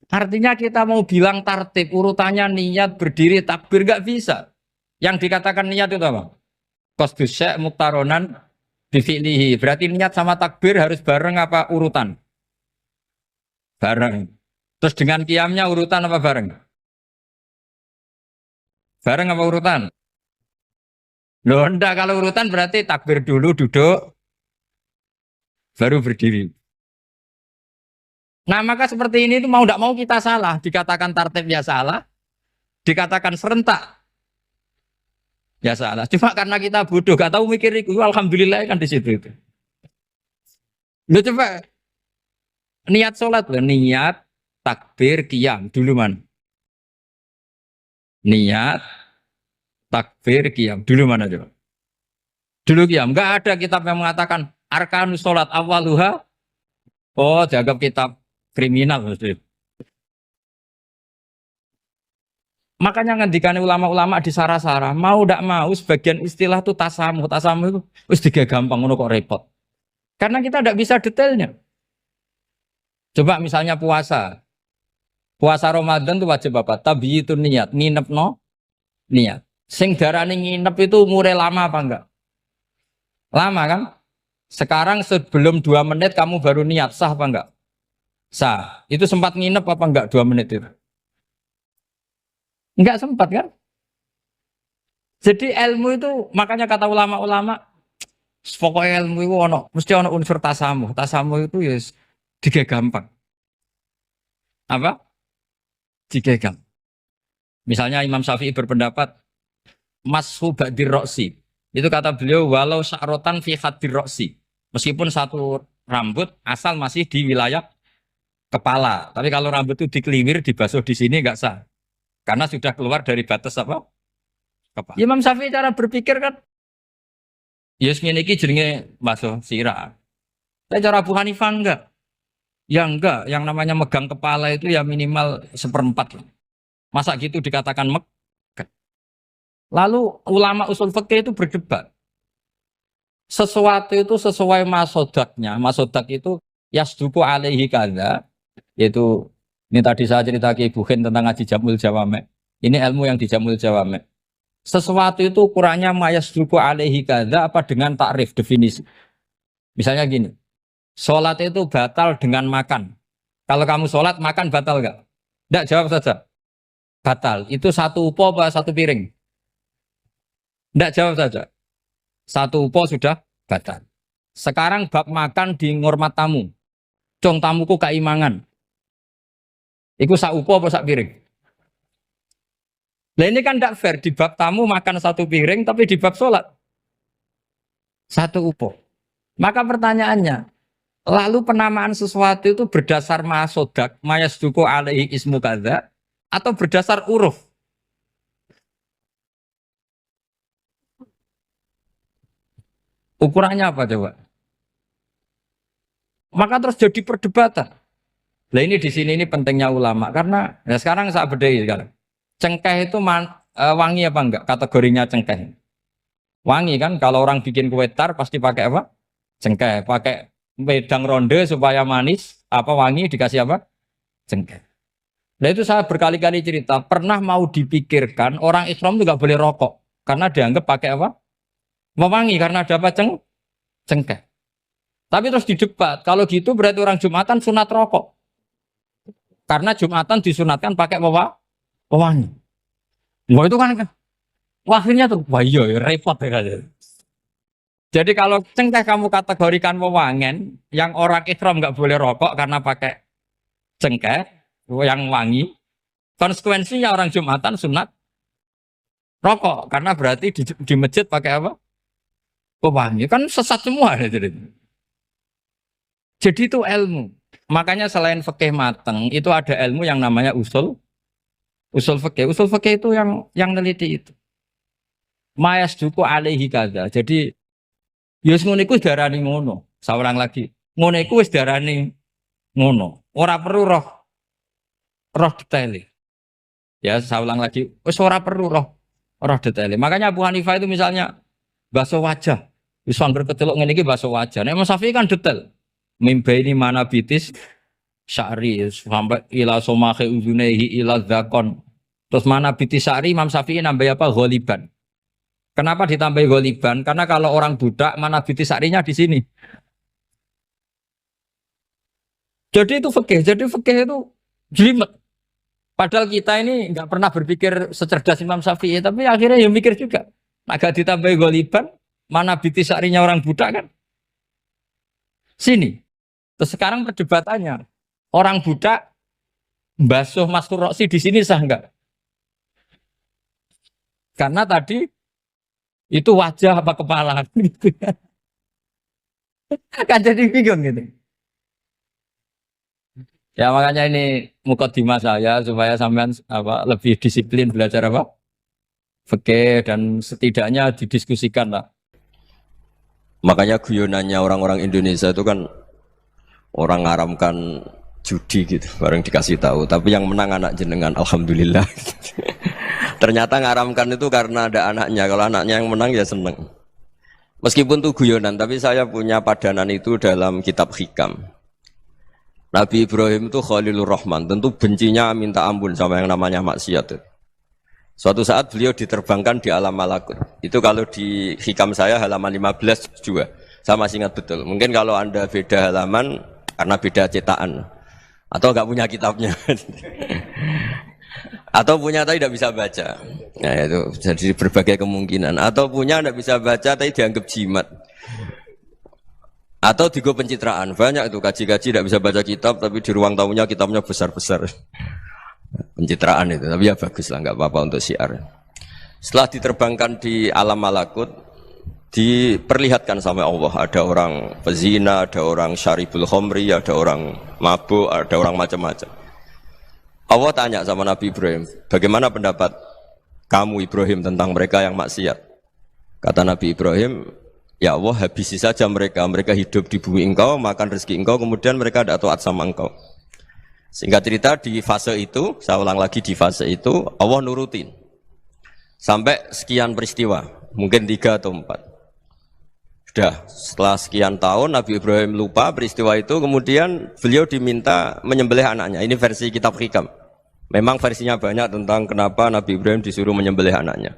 Artinya kita mau bilang tartib, urutannya niat, berdiri, takbir gak bisa. Yang dikatakan niat itu apa? Qasdus syai' muktaronan bifi'lihi. Berarti niat sama takbir harus bareng apa urutan? Bareng. Terus dengan qiyamnya urutan apa bareng? Bareng apa urutan? Loh enggak, kalau urutan berarti takbir dulu duduk baru berdiri. Nah maka seperti ini itu mau tidak mau kita salah. Dikatakan tartib ya salah. Dikatakan serentak ya salah. Cuma karena kita bodoh gak tahu mikir itu. Alhamdulillah kan di situ itu. Lu coba niat sholat loh. Niat takbir qiyam dulu man. Niat takbir qiyam dulu mana coba? Dulu qiyam. Enggak ada kitab yang mengatakan arkanus sholat awaluha. Oh, dianggap kitab kriminal maksudnya. Makanya ngendikane ulama-ulama di sarah-sarah, mau ndak mau sebagian istilah itu tasamuh. Tasamuh itu wis digawe gampang ngono kok repot. Karena kita ndak bisa detailnya. Coba misalnya puasa. Puasa Ramadan itu wajib apa? Tabyitun niat, nginep no niat. Sing darani nginep itu umure lama apa enggak? Lama kan? Sekarang sebelum 2 menit kamu baru niat, sah apa enggak? Sah. Itu sempat nginep apa enggak 2 menit itu? Enggak sempat kan? Jadi ilmu itu makanya kata ulama-ulama pokoknya ilmu itu mesti ono unsur tasamuh. Tasamuh itu ya tiga gampang. Apa? Tiga gampang. Misalnya Imam Syafi'i berpendapat mashu ba'dir roksi. Itu kata beliau walau sya'rotan fi hadir roksi. Meskipun satu rambut asal masih di wilayah kepala. Tapi kalau rambut itu dikeliwir, dibasuh di sini enggak sah. Karena sudah keluar dari batas apa? Kepala. Imam Syafi'i cara berpikir kan yes ngene iki jenenge basuh sirah. Tapi cara Abu Hanifah enggak. Ya enggak, yang namanya megang kepala itu ya minimal 1/4 lah. Masa gitu dikatakan megang. Lalu ulama usul fikih itu berdebat. Sesuatu itu sesuai masodaknya. Masodak itu yasduku alaihi kadza, yaitu ini tadi saya cerita ke Ibu Khen tentang ngaji Jamul Jawame. Ini ilmu yang di Jamul Jawame. Sesuatu itu ukurannya mayasduku alaihi kadza apa dengan takrif definisi. Misalnya gini, sholat itu batal dengan makan. Kalau kamu sholat makan batal nggak? Nggak, jawab saja. Batal. Itu satu upo apa satu piring? Nggak, jawab saja. Satu upo sudah batal. Sekarang bab makan di ngormat tamu. Cong tamuku kaimangan. Iku sak upo apa sak piring? Nah ini kan tidak fair. Di bab tamu makan satu piring, tapi di bab sholat satu upo. Maka pertanyaannya, lalu penamaan sesuatu itu berdasar masodak, mayasduku alaihi ismu kadza, atau berdasar uruf? Ukurannya apa coba? Maka terus jadi perdebatan. Nah ini di sini ini pentingnya ulama karena ya sekarang saya bedai sekarang. Cengkeh itu wangi apa enggak? Kategorinya cengkeh. Wangi kan? Kalau orang bikin kue tar pasti pakai apa? Cengkeh. Pakai wedang ronde supaya manis. Apa wangi dikasih apa? Cengkeh. Nah itu saya berkali-kali cerita. Pernah mau dipikirkan orang Islam itu nggak boleh rokok karena dianggap pakai apa? Mewangi karena ada apa? Cengkeh. Tapi terus didebat. Kalau gitu berarti orang Jumatan sunat rokok. Karena Jumatan disunatkan pakai pewangi. Wah itu kan wah, akhirnya tuh, wah iya ya, repot ya kan. Jadi kalau cengkeh kamu kategorikan wewangen, yang orang ihram nggak boleh rokok karena pakai cengkeh yang wangi. Konsekuensinya orang Jumatan sunat rokok karena berarti di masjid pakai apa? Pewangi. Kan sesat semua. Jadi itu ilmu. Makanya selain fikih mateng, itu ada ilmu yang namanya usul fikih. Usul fikih itu yang neliti itu. Mayas duku alaihi kaza. Jadi yus ngono iku darani ngono. Saurang lagi. Ngono iku wis darani ngono. Ora perlu roh detail. Ya, saya ulang lagi. Wis ora perlu roh detail. Makanya Abu Hanifah itu misalnya basuh wajah. Wis angger keteluk ngene iki basuh wajah. Nek Imam Syafi'i kan detail. Mimba ini mana bitis syari sampai ila somahe uzunehi ila zakon. Terus mana bitis syari Imam Syafi'i nambah apa? Ghaliban. Kenapa ditambah ghaliban? Karena kalau orang budak mana bitis syarinya di sini. Jadi itu fikih. Jadi fikih itu jelimet. Padahal kita ini nggak pernah berpikir secerdas Imam Syafi'i, tapi akhirnya ya mikir juga. Agak ditambah ghaliban, mana bitis syarinya orang budak kan? Sini. Terus sekarang perdebatannya, orang budak basuh mastur roksi di sini sah enggak? Karena tadi itu wajah apa kepala gitu ya. Kan jadi bingung gitu. Ya makanya ini mukadimah saya supaya sampean apa lebih disiplin belajar apa? Fikih dan setidaknya didiskusikan lah. Makanya guyonannya orang-orang Indonesia itu kan orang ngaramkan judi gitu, bareng dikasih tahu. Tapi yang menang anak jenengan, alhamdulillah. Ternyata ngaramkan itu karena ada anaknya. Kalau anaknya yang menang ya seneng. Meskipun itu guyonan, tapi saya punya padanan itu dalam kitab Hikam. Nabi Ibrahim itu Khalilur Rahman, tentu bencinya minta ampun sama yang namanya maksiat. Suatu saat beliau diterbangkan di alam malakut. Itu kalau di Hikam saya halaman 15 juga. Saya masih ingat betul. Mungkin kalau Anda beda halaman karena beda cetakan atau nggak punya kitabnya. Atau punya tapi tidak bisa baca. Nah itu jadi berbagai kemungkinan. Atau punya tidak bisa baca tapi dianggap jimat. Atau digo pencitraan. Banyak itu kaji-kaji tidak bisa baca kitab tapi di ruang tamunya kitabnya besar-besar. Pencitraan itu. Tapi ya bagus lah, nggak apa-apa untuk syiar. Setelah diterbangkan di alam malakut, diperlihatkan sama Allah. Ada orang pezina, ada orang syaribul khomri, ada orang mabuk, ada orang macam-macam. Allah tanya sama Nabi Ibrahim, bagaimana pendapat kamu Ibrahim tentang mereka yang maksiat? Kata Nabi Ibrahim, ya Allah habisi saja mereka. Mereka hidup di bumi engkau, makan rezeki engkau, kemudian mereka tidak taat sama engkau. Singkat cerita di fase itu, saya ulang lagi di fase itu, Allah nurutin. Sampai sekian peristiwa, mungkin 3 atau 4. Sudah, setelah sekian tahun Nabi Ibrahim lupa peristiwa itu, kemudian beliau diminta menyembelih anaknya. Ini versi kitab Hikam. Memang versinya banyak tentang kenapa Nabi Ibrahim disuruh menyembelih anaknya.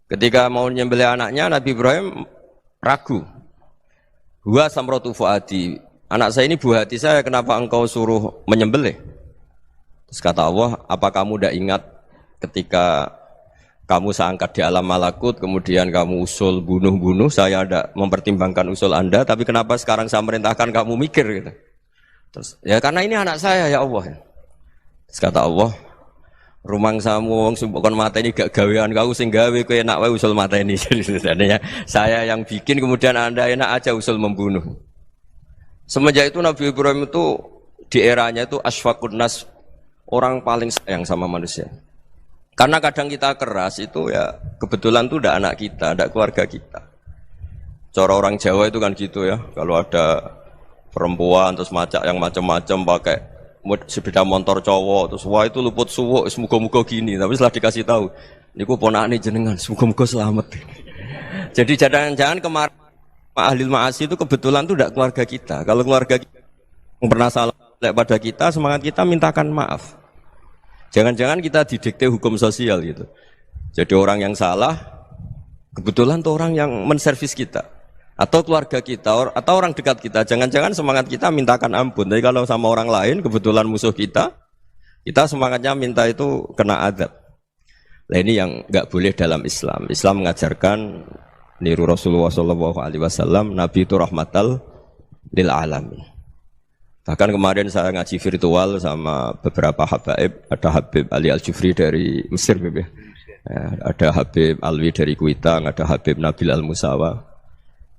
Ketika mau menyembelih anaknya, Nabi Ibrahim ragu. Huwa samratu fuadi. Anak saya ini buah hati saya, kenapa engkau suruh menyembelih? Terus kata Allah, apa kamu tidak ingat ketika kamu saya angkat di alam malakut, kemudian kamu usul bunuh-bunuh, saya tidak mempertimbangkan usul Anda, tapi kenapa sekarang saya merintahkan kamu mikir gitu? Terus, ya karena ini anak saya ya Allah. Terus kata Allah, rumang samu wong sumpukon mata ini gak gawean kau sing gawe kowe enak wae usul mata ini. Jadi sebenarnya saya yang bikin, kemudian Anda enak aja usul membunuh. Semenjak itu Nabi Ibrahim itu di eranya itu asfaqun nas, orang paling sayang sama manusia. Karena kadang kita keras itu ya kebetulan itu udah anak kita, udah keluarga kita. Cara orang Jawa itu kan gitu ya, kalau ada perempuan terus macak yang macam-macam pakai sepeda motor cowok terus wah itu luput suwuk, semoga-moga gini. Tapi setelah dikasih tahu, niku ponakane jenengan, semoga-moga selamat. Jadi jangan-jangan kemarin ahli ma'asi itu kebetulan itu tidak keluarga kita. Kalau keluarga kita yang pernah salah pada kita, semangat kita mintakan maaf. Jangan-jangan kita didikte hukum sosial gitu. Jadi orang yang salah kebetulan itu orang yang menservis kita, atau keluarga kita, atau orang dekat kita. Jangan-jangan semangat kita mintakan ampun. Tapi kalau sama orang lain kebetulan musuh kita semangatnya minta itu kena azab. Nah ini yang nggak boleh dalam Islam. Islam mengajarkan niru Rasulullah Shallallahu Alaihi Wasallam, Nabi itu rahmatal lil alamin. Bahkan kemarin saya ngaji virtual sama beberapa habaib, ada Habib Ali Al Jufri dari Mesir, ya. Ada Habib Alwi dari Kuitang, ada Habib Nabil Al Musawa.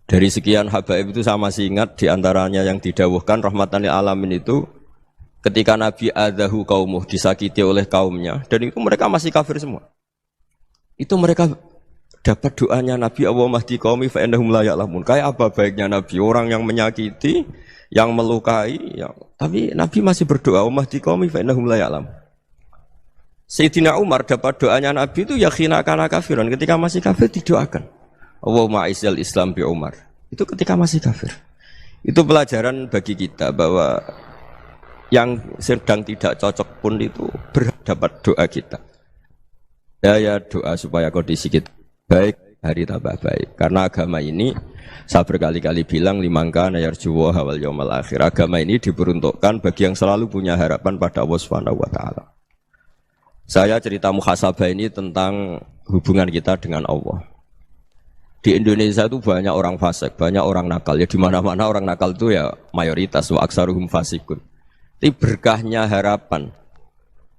Dari sekian habaib itu saya masih ingat diantaranya yang didawuhkan rahmatan lil alamin itu ketika Nabi adahu kaumuh, disakiti oleh kaumnya, dan itu mereka masih kafir semua. Itu mereka dapat doanya Nabi, Allahumma hdi qaumi fa innahum la ya'lamun. Kayak apa baiknya Nabi, orang yang menyakiti, yang melukai, tapi Nabi masih berdoa, Allahumma hdi qaumi fa innahum la ya'lamun. Sayyidina Umar dapat doanya Nabi itu ya khina kana kafiran, ketika masih kafir didoakan. Allahumma aizzal Islam bi Umar. Itu ketika masih kafir. Itu pelajaran bagi kita bahwa yang sedang tidak cocok pun itu berdapat doa kita. Ya doa supaya kondisi kita baik, hari tambah baik. Karena agama ini saya berkali-kali bilang limangka nayarjuwa hawal yaumal akhir. Agama ini diperuntukkan bagi yang selalu punya harapan pada Allah Subhanahu wa taala. Saya cerita muhasabah ini tentang hubungan kita dengan Allah. Di Indonesia itu banyak orang fasik, banyak orang nakal. Ya di mana-mana orang nakal itu ya mayoritas, wa aksaruhum fasikun. Tapi berkahnya harapan.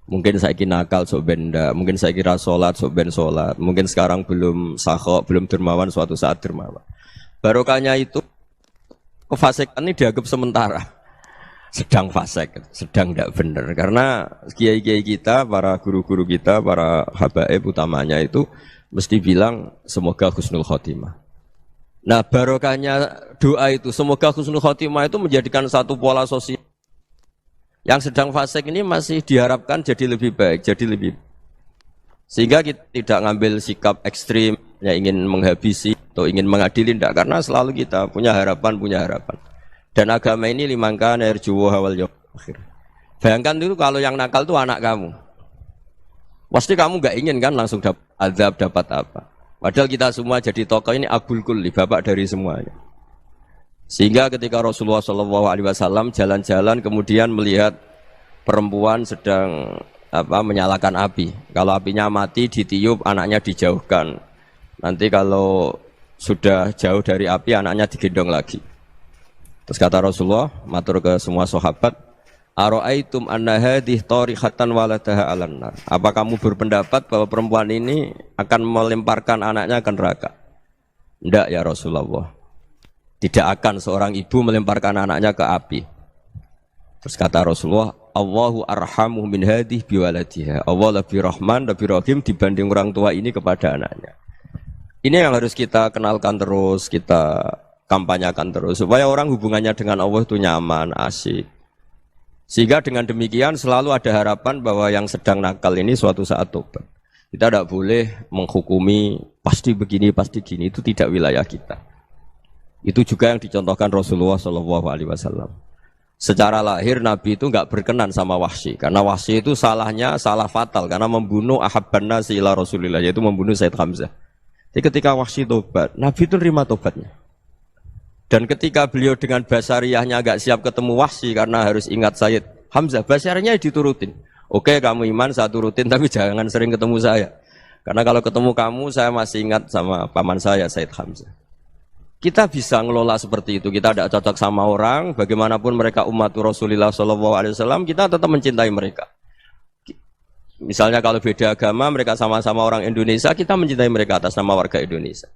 Mungkin saya kira nakal sok benda, mungkin saya kira sholat sok ben sholat, mungkin sekarang belum sakhok, belum dermawan, suatu saat dermawan. Barokahnya itu kefasikan ini dianggap sementara. Sedang fasik, sedang tidak benar. Karena kiai-kiai kita, para guru-guru kita, para habaib utamanya itu mesti bilang semoga husnul khotimah. Nah barokahnya doa itu, semoga husnul khotimah itu menjadikan satu pola sosial. Yang sedang fasik ini masih diharapkan jadi lebih baik, jadi lebih. Sehingga kita tidak ngambil sikap ekstrim, ya ingin menghabisi atau ingin mengadili, tidak. Karena selalu kita punya harapan. Dan agama ini limangka nerjuwa hawal yaumil akhir. Bayangkan dulu kalau yang nakal itu anak kamu. Pasti kamu nggak ingin kan langsung dapat azab, dapat apa. Padahal kita semua jadi tokoh ini abul kulli, bapak dari semuanya. Sehingga ketika Rasulullah SAW jalan-jalan kemudian melihat perempuan sedang menyalakan api. Kalau apinya mati ditiup, anaknya dijauhkan. Nanti kalau sudah jauh dari api, anaknya digendong lagi. Terus kata Rasulullah, matur ke semua sahabat, Aro'aitum anna hadih tarihatan waladaha alan nar. Apa kamu berpendapat bahwa perempuan ini akan melemparkan anaknya ke neraka? Tidak ya Rasulullah. Tidak akan seorang ibu melemparkan anaknya ke api. Terus kata Rasulullah, Allahu arhamu min hadih biwaladiha. Allah lebih rahman, lebih rahim dibanding orang tua ini kepada anaknya. Ini yang harus kita kenalkan terus, kita kampanyakan terus supaya orang hubungannya dengan Allah itu nyaman, asik. Sehingga dengan demikian selalu ada harapan bahwa yang sedang nakal ini suatu saat tobat. Kita tidak boleh menghukumi pasti begini, pasti gini, itu tidak wilayah kita. Itu juga yang dicontohkan Rasulullah SAW. Secara lahir Nabi itu nggak berkenan sama Wahsy, karena Wahsy itu salahnya salah fatal karena membunuh ahabban nasi ila Rasulillah, yaitu membunuh Said Hamzah. Jadi ketika Wahsy tobat, Nabi itu nerima tobatnya. Dan ketika beliau dengan basariyahnya agak siap ketemu Wahsy karena harus ingat Sayyid Hamzah, basariyahnya diturutin. Oke, kamu iman, saya turutin, tapi jangan sering ketemu saya. Karena kalau ketemu kamu, saya masih ingat sama paman saya, Sayyid Hamzah. Kita bisa ngelola seperti itu. Kita tidak cocok sama orang, bagaimanapun mereka umat Rasulullah SAW, kita tetap mencintai mereka. Misalnya kalau beda agama, mereka sama-sama orang Indonesia, kita mencintai mereka atas nama warga Indonesia.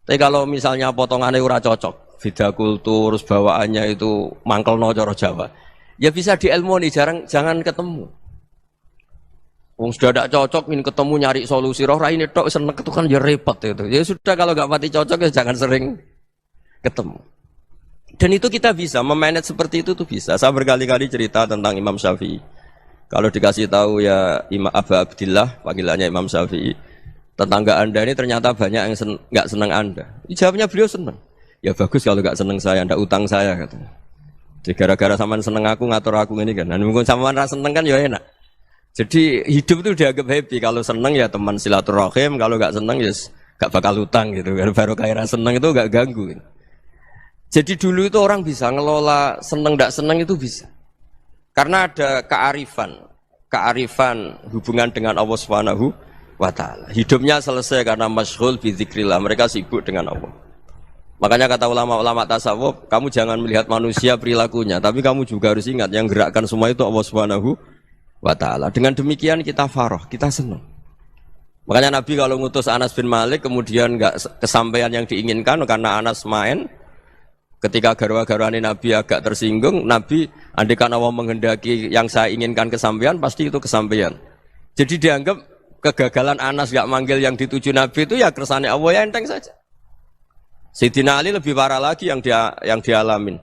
Tapi kalau misalnya potongannya ora cocok, beda kultur, bawaannya itu mangkelno cara Jawa, ya bisa diilmoni, jangan ketemu. Wong sudah tidak cocok, ingin ketemu nyari solusi, roh ini tok seneng itu kan ya repot itu. Ya sudah kalau nggak mati cocok ya jangan sering ketemu. Dan itu kita bisa memanage seperti itu tuh bisa. Saya berkali-kali cerita tentang Imam Syafi'i. Kalau dikasih tahu ya Imam Abu Abdillah, panggilannya Imam Syafi'i, tetangga anda ini ternyata banyak yang nggak senang anda. Jawabnya beliau senang. Ya bagus kalau nggak senang saya, ndak utang saya katanya. Jadi gara-gara sampean seneng aku ngatur aku ini kan. Dan mungkin sampean rasa seneng kan ya enak. Jadi hidup itu dianggap happy. Kalau seneng ya teman silaturahim, kalau nggak seneng ya nggak bakal utang gitu. Baru kayak seneng itu nggak ganggu. Gitu. Jadi dulu itu orang bisa ngelola seneng ndak seneng itu bisa. Karena ada kearifan hubungan dengan Allah Subhanahu wa ta'ala. Hidupnya selesai karena masyghul bi dzikrillah, mereka sibuk dengan Allah. Makanya kata ulama-ulama tasawuf, kamu jangan melihat manusia perilakunya, tapi kamu juga harus ingat yang gerakkan semua itu Allah Subhanahu wa ta'ala. Dengan demikian kita farah, kita senang. Makanya Nabi kalau ngutus Anas bin Malik kemudian enggak kesampaian yang diinginkan karena Anas main, ketika garwa-garwani Nabi agak tersinggung, Nabi andaikan Allah menghendaki yang saya inginkan kesampaian, pasti itu kesampaian. Jadi dianggap kegagalan Anas enggak manggil yang dituju Nabi itu ya kersane Allah, ya enteng saja. Sayyidina Ali lebih parah lagi yang dialamin.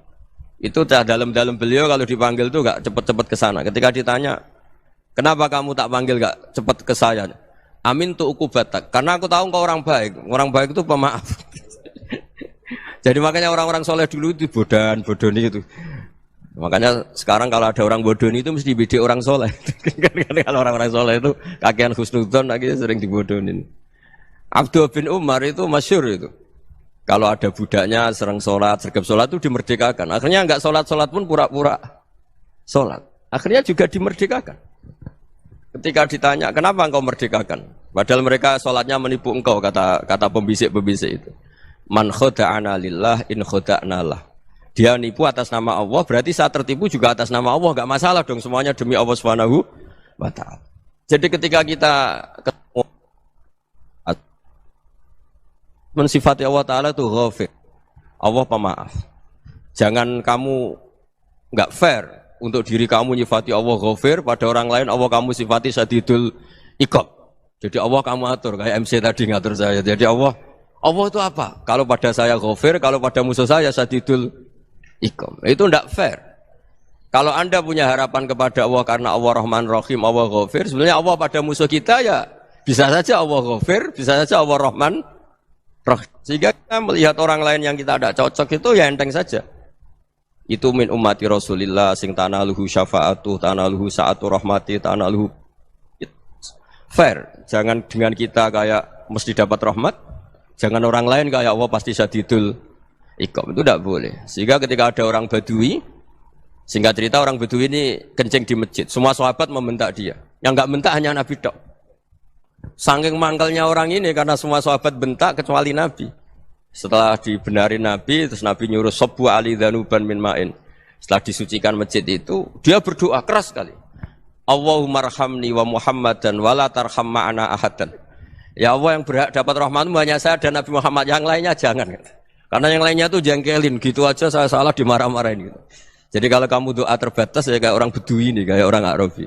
Itu dalam beliau kalau dipanggil itu enggak cepat-cepat ke sana. Ketika ditanya, "Kenapa kamu tak panggil enggak cepat ke saya?" Amin tu ukubatak, karena aku tahu engkau orang baik itu pemaaf. Jadi makanya orang-orang soleh dulu itu bodoni itu. Makanya sekarang kalau ada orang bodoni itu mesti beda orang soleh. Kalau orang-orang soleh itu kakean husnudzon akhirnya sering dibodonin. Abdul bin Umar itu masyhur itu. Kalau ada budaknya sering sholat, sergap sholat itu dimerdekakan. Akhirnya enggak sholat pun pura-pura sholat. Akhirnya juga dimerdekakan. Ketika ditanya, kenapa engkau merdekakan? Padahal mereka sholatnya menipu engkau, kata pembisik-pembisik itu. Man khoda'ana lillah in khoda'na lah. Dia nipu atas nama Allah, berarti saat tertipu juga atas nama Allah. Enggak masalah dong, semuanya demi Allah Subhanahu wa ta'ala. Jadi ketika kita mensifati Allah Ta'ala itu ghafir, Allah pemaaf. Jangan kamu enggak fair untuk diri kamu nyifati Allah ghafir, pada orang lain Allah kamu sifati syadidul iqab. Jadi Allah kamu atur, kayak MC tadi ngatur saya. Jadi Allah itu apa? Kalau pada saya ghafir, kalau pada musuh saya syadidul iqab. Itu tidak fair. Kalau Anda punya harapan kepada Allah karena Allah Rahman Rahim, Allah ghafir, sebenarnya Allah pada musuh kita ya bisa saja Allah ghafir, bisa saja Allah Rahman Rahim. Sehingga kita melihat orang lain yang kita tidak cocok itu ya enteng saja. Itu min ummati Rasulillah sing tanaluhu syafa'atu, tanaluhu sa'atu rahmati, tanaluhu fair. Jangan dengan kita kayak mesti dapat rahmat, jangan orang lain kayak Allah pasti syadidul iqab. Itu tidak boleh. Sehingga ketika ada orang Badui, singkat cerita orang Badui ini kencing di masjid, semua sahabat membentak dia. Yang enggak bentak hanya Nabi tok. Saking mangkelnya orang ini karena semua sahabat bentak kecuali Nabi. Setelah dibenarin Nabi, terus Nabi nyuruh Sobbu ali dhanuban min ma'in. Setelah disucikan masjid itu, dia berdoa keras sekali. Allahumma arhamni wa Muhammadan wa la tarham ma'ana ahadan. Ya Allah, yang berhak dapat rahmatmu hanya saya dan Nabi Muhammad, yang lainnya jangan. Karena yang lainnya tuh jengkelin, gitu aja saya salah dimarah-marahin gitu. Jadi kalau kamu doa terbatas ya kayak orang Bedui ini, kayak orang Arabi.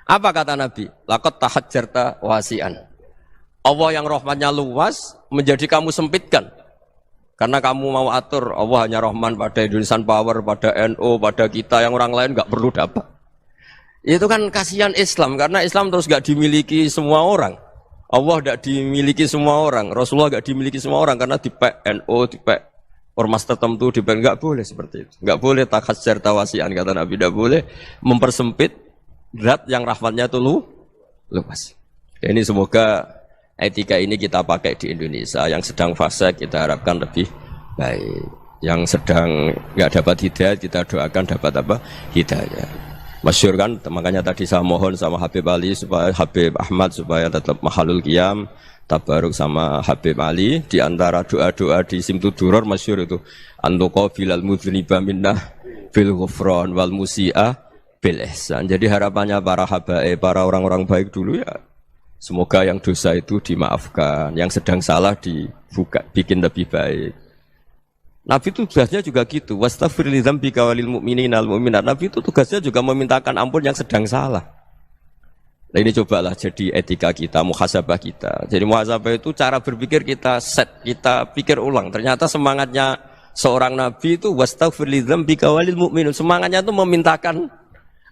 Apa kata Nabi? Laqad tahajjarta wasi'an. Allah yang rahmatnya luas menjadi kamu sempitkan. Karena kamu mau atur Allah hanya Rahman pada Indonesian Power, pada NU, pada kita yang orang lain nggak perlu dapat. Itu kan kasihan Islam, karena Islam terus nggak dimiliki semua orang. Allah nggak dimiliki semua orang, Rasulullah nggak dimiliki semua orang karena dipek NU, dipek ormas tertentu, dipek nggak boleh seperti itu. Nggak boleh takhasyar tawasian kata Nabi, nggak boleh mempersempit zat yang rahmatnya itu luas. Ini semoga etika ini kita pakai di Indonesia. Yang sedang fase kita harapkan lebih baik. Yang sedang nggak dapat hidayah kita doakan dapat apa? Hidayah. Masyhur kan, makanya tadi saya mohon sama Habib Ali supaya Habib Ahmad supaya tetap mahalul qiyam, tabaruk sama Habib Ali. Di antara doa-doa di Simtud Duror masyhur itu antuqa bilal mudhniba minnah bil ghufran wal musi'ah bil ihsan. Jadi harapannya para habaib, para orang-orang baik dulu ya, semoga yang dosa itu dimaafkan, yang sedang salah dibuka, bikin lebih baik. Nabi itu tugasnya juga gitu. Wastaghfir li dzambika walil mu'minina wal mu'minat. Nabi itu tugasnya juga memintakan ampun yang sedang salah. Nah ini cobalah jadi etika kita, muhasabah kita. Jadi muhasabah itu cara berpikir kita set, kita pikir ulang. Ternyata semangatnya seorang nabi itu wastaghfir li dzambika walil mu'minun. Semangatnya itu memintakan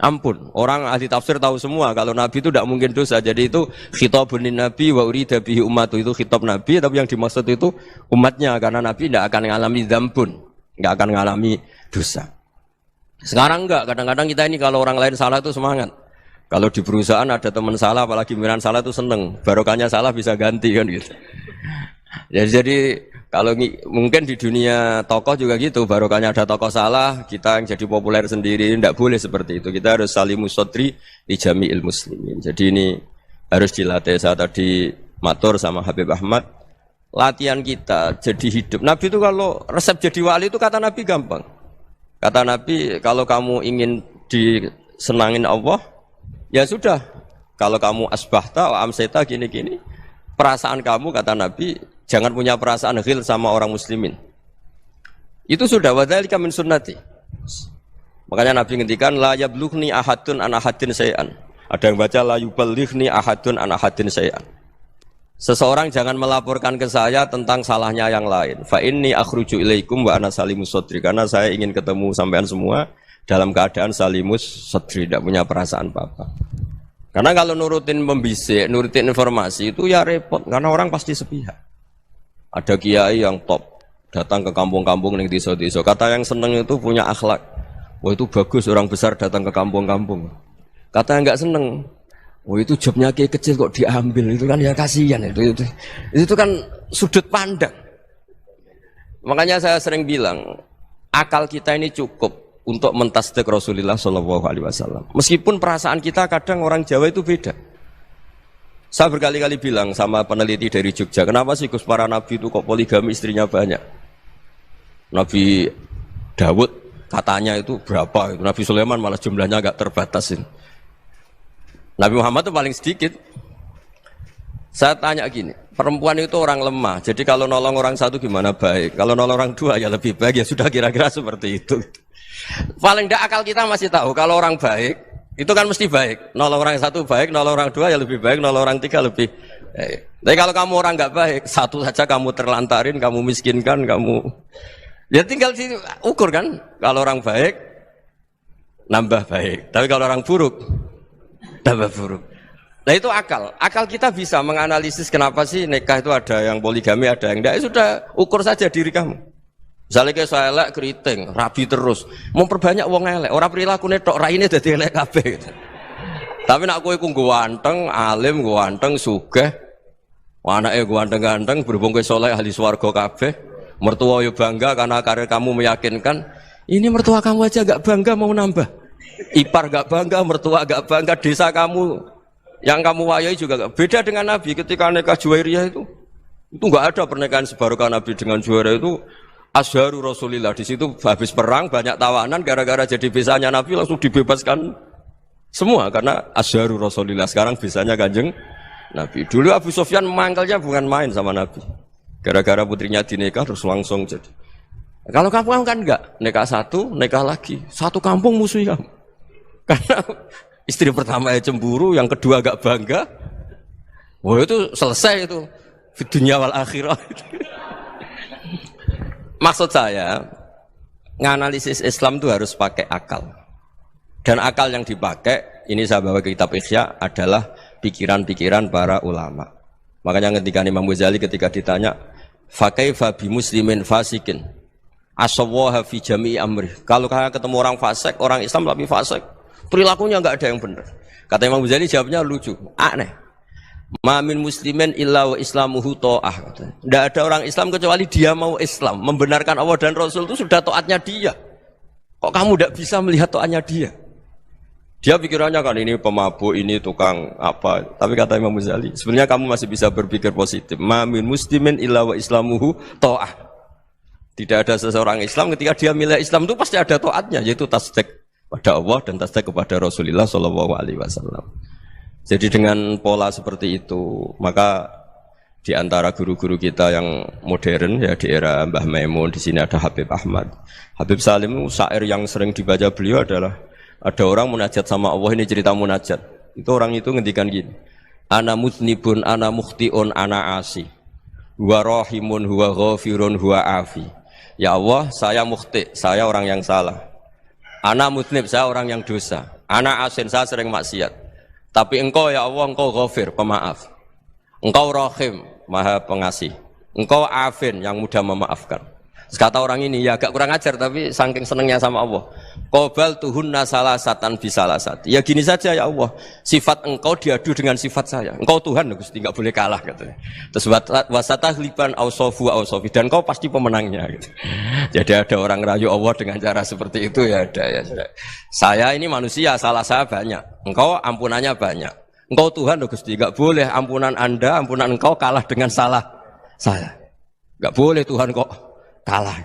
ampun. Orang ahli tafsir tahu semua kalau Nabi itu tidak mungkin dosa. Jadi itu khitabun Nabi wa urida bihi ummatu, itu khitab Nabi, tapi yang dimaksud itu umatnya, karena Nabi tidak akan mengalami dzambun, tidak akan mengalami dosa. Sekarang enggak, kadang-kadang kita ini kalau orang lain salah itu semangat. Kalau di perusahaan ada teman salah, apalagi miran salah itu seneng. Barokahnya salah bisa ganti kan gitu. Jadi kalau mungkin di dunia tokoh juga gitu, barokahnya ada tokoh salah, kita yang jadi populer sendiri, tidak boleh seperti itu. Kita harus salimus sodri di jami'il muslimin. Jadi ini harus dilatih. Saya tadi matur sama Habib Ahmad, latihan kita jadi hidup. Nabi itu kalau resep jadi wali itu kata Nabi gampang. Kata Nabi, kalau kamu ingin disenangin Allah, ya sudah. Kalau kamu asbahta, amseta, gini-gini, perasaan kamu, kata Nabi, jangan punya perasaan ghil sama orang muslimin. Itu sudah, wadzalika min sunnati. Makanya Nabi ngendikan, la yablughni ahadun an ahadin syai'an. Ada yang baca, la yuballighni ahadun an ahadin syai'an. Seseorang jangan melaporkan ke saya tentang salahnya yang lain. Fa inni akhruju ilaikum wa ana salimus sadri. Karena saya ingin ketemu sampean semua dalam keadaan salimus sadri, tidak punya perasaan apa-apa. Karena kalau nurutin membisik, nurutin informasi itu ya repot. Karena orang pasti sepihak. Ada kiai yang top, datang ke kampung-kampung ning desa-desa. Kata yang seneng itu punya akhlak. Wah itu bagus orang besar datang ke kampung-kampung. Kata yang nggak seneng, wah itu jobnya kiai kecil kok diambil, itu kan ya kasihan itu kan sudut pandang. Makanya saya sering bilang, akal kita ini cukup untuk mentasdik Rasulullah Shallallahu Alaihi Wasallam. Meskipun perasaan kita kadang orang Jawa itu beda. Saya berkali-kali bilang sama peneliti dari Jogja, kenapa sih Gus para nabi itu kok poligami istrinya banyak? Nabi Dawud katanya itu berapa? Nabi Sulaiman malah jumlahnya agak terbatasin. Nabi Muhammad itu paling sedikit. Saya tanya gini, perempuan itu orang lemah, jadi kalau nolong orang satu gimana baik, kalau nolong orang dua ya lebih baik, ya sudah kira-kira seperti itu. Paling tidak akal kita masih tahu, kalau orang baik, itu kan mesti baik. Nolong orang satu baik, nolong orang dua ya lebih baik, nolong orang tiga lebih baik. Tapi kalau kamu orang nggak baik, satu saja kamu terlantarin, kamu miskinkan, kamu... Ya tinggal ukur kan, kalau orang baik, nambah baik. Tapi kalau orang buruk, tambah buruk. Nah itu akal. Akal kita bisa menganalisis kenapa sih nikah itu ada yang poligami, ada yang enggak. Ya sudah, ukur saja diri kamu. Misalnya kayak saya elek, keriting, rabi terus. Memperbanyak wong elek. Orang perilaku netok, raine dadi elek kabeh. Tapi nak kowe ku ganteng, alim, ganteng, sugih. Anake ganteng-ganteng, berhubung kowe saleh ahli swarga kabeh. Mertua yo bangga karena karir kamu meyakinkan. Ini mertua kamu aja gak bangga mau nambah. Ipar gak bangga, mertua gak bangga, desa kamu yang kamu wayai juga gak. Beda dengan Nabi ketika nikah Juwairiyah itu gak ada pernikahan sebarokah Nabi dengan Juwairiyah itu. Azharu Rasulillah, di situ habis perang banyak tawanan gara-gara jadi besanya Nabi langsung dibebaskan semua karena Azharu Rasulillah. Sekarang besanya Kanjeng Nabi. Dulu Abu Sufyan mangkalnya bukan main sama Nabi. Gara-gara putrinya dinikah terus langsung jadi. Kalau kamu kan enggak, nikah satu, nikah lagi. Satu kampung musuh kamu. Karena istri pertama ya cemburu, yang kedua agak bangga. Wah itu selesai itu. Di dunia wal akhirah. Maksud saya, nganalisis Islam itu harus pakai akal. Dan akal yang dipakai, ini saya bawa ke kitab Ihya, adalah pikiran-pikiran para ulama. Makanya ketika Imam Ghazali ketika ditanya, fakaifa bi muslimin fasikin asawaha fi jami'i amri. Kalau kalian ketemu orang fasik, orang Islam tapi fasik, perilakunya enggak ada yang benar. Kata Imam Ghazali jawabnya lucu, aneh. Ma min muslimin illa wa islamuhu ta'ah. Tidak ada orang Islam kecuali dia mau Islam, membenarkan Allah dan Rasul itu sudah taatnya dia. Kok kamu tidak bisa melihat taatnya dia? Dia pikirannya kan ini pemabuk, ini tukang apa. Tapi kata Imam Ghazali, sebenarnya kamu masih bisa berpikir positif. Ma min muslimin illa wa islamuhu ta'ah. Tidak ada seseorang Islam ketika dia milih Islam itu pasti ada taatnya, yaitu tasdik pada Allah dan tasdik kepada Rasulullah sallallahu alaihi wasallam. Jadi dengan pola seperti itu, maka di antara guru-guru kita yang modern ya di era Mbah Maimun, di sini ada Habib Ahmad. Habib Salim, syair yang sering dibaca beliau adalah ada orang munajat sama Allah, ini cerita munajat. Itu orang itu ngendikan gini. Ana mutnibun, ana mukhtiun, ana asi. Huwa rahimun, huwa ghafirun, huwa afi. Ya Allah, saya mukhti, saya orang yang salah. Ana mutnib, saya orang yang dosa. Ana asin, saya sering maksiat. Tapi engkau ya Allah, engkau ghafir, pemaaf. Engkau rahim, maha pengasih. Engkau afin, yang mudah memaafkan. Kata orang ini, ya agak kurang ajar, tapi saking senengnya sama Allah. Qobal tuhunna salasatan bisalasat. Ya gini saja ya Allah, sifat engkau diadu dengan sifat saya. Engkau Tuhan, Gusti, enggak boleh kalah katanya. Terus wasatahliban ausofu ausofi, dan engkau pasti pemenangnya gitu. Jadi ada orang rayu Allah dengan cara seperti itu ya ada ya. Saya ini manusia, salah saya banyak. Engkau ampunannya banyak. Engkau Tuhan loh Gusti, enggak boleh ampunan Anda, ampunan engkau kalah dengan salah saya. Enggak boleh Tuhan kok kalah.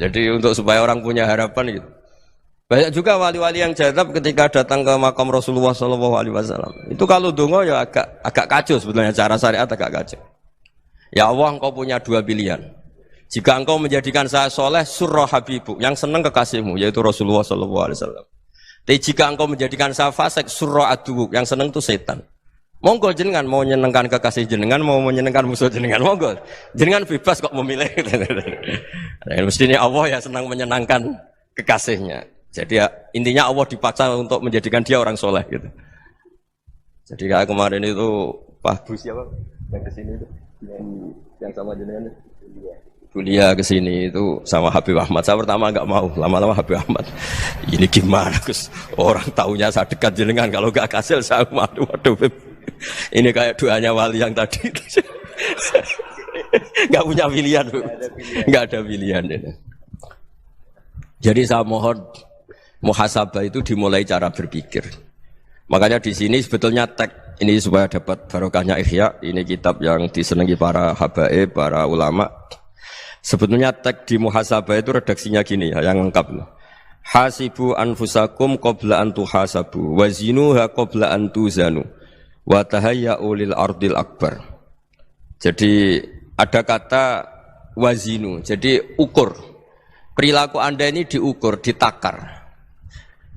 Jadi untuk supaya orang punya harapan gitu. Banyak juga wali-wali yang jadab ketika datang ke makam Rasulullah SAW. Itu kalau dongo ya agak kacau sebetulnya, cara syariat agak kacau. Ya Allah, engkau punya dua pilihan. Jika engkau menjadikan saya soleh, surah habibu, yang senang kekasihmu, yaitu Rasulullah SAW. Tapi jika engkau menjadikan saya fasik, surah adubu, yang senang itu setan. Monggo jenengan mau menyenangkan kekasih jenengan, mau menyenangkan musuh jenengan, monggo. Jenengan bebas kok memilih. Mestinya Allah ya senang menyenangkan kekasihnya. Jadi ya, intinya Allah dipaksa untuk menjadikan dia orang soleh gitu. Jadi kayak kemarin itu Pak Bu siapa yang kesini itu, yang sama jenengan Bulia kesini itu sama Habib Ahmad. Saya pertama nggak mau, lama-lama Habib Ahmad. Ini gimana Gus? Orang taunya saya dekat jenengan, kalau nggak kasil saya waduh Beb. Ini kayak doanya wali yang tadi. Nggak punya pilihan, nggak ada pilihan. Jadi saya mohon muhasabah itu dimulai cara berpikir. Makanya di sini sebetulnya tag ini supaya dapat barokahnya Ihya. Ini kitab yang disenangi para habaib, para ulama. Sebetulnya tag di muhasabah itu redaksinya gini ya, yang lengkap. Hasibu anfusakum qabla an tuhasabu wa zinuha qabla an tuzanu wa tahayya'u lil ardil akbar. Jadi ada kata wazinu, jadi ukur. Perilaku Anda ini diukur, ditakar.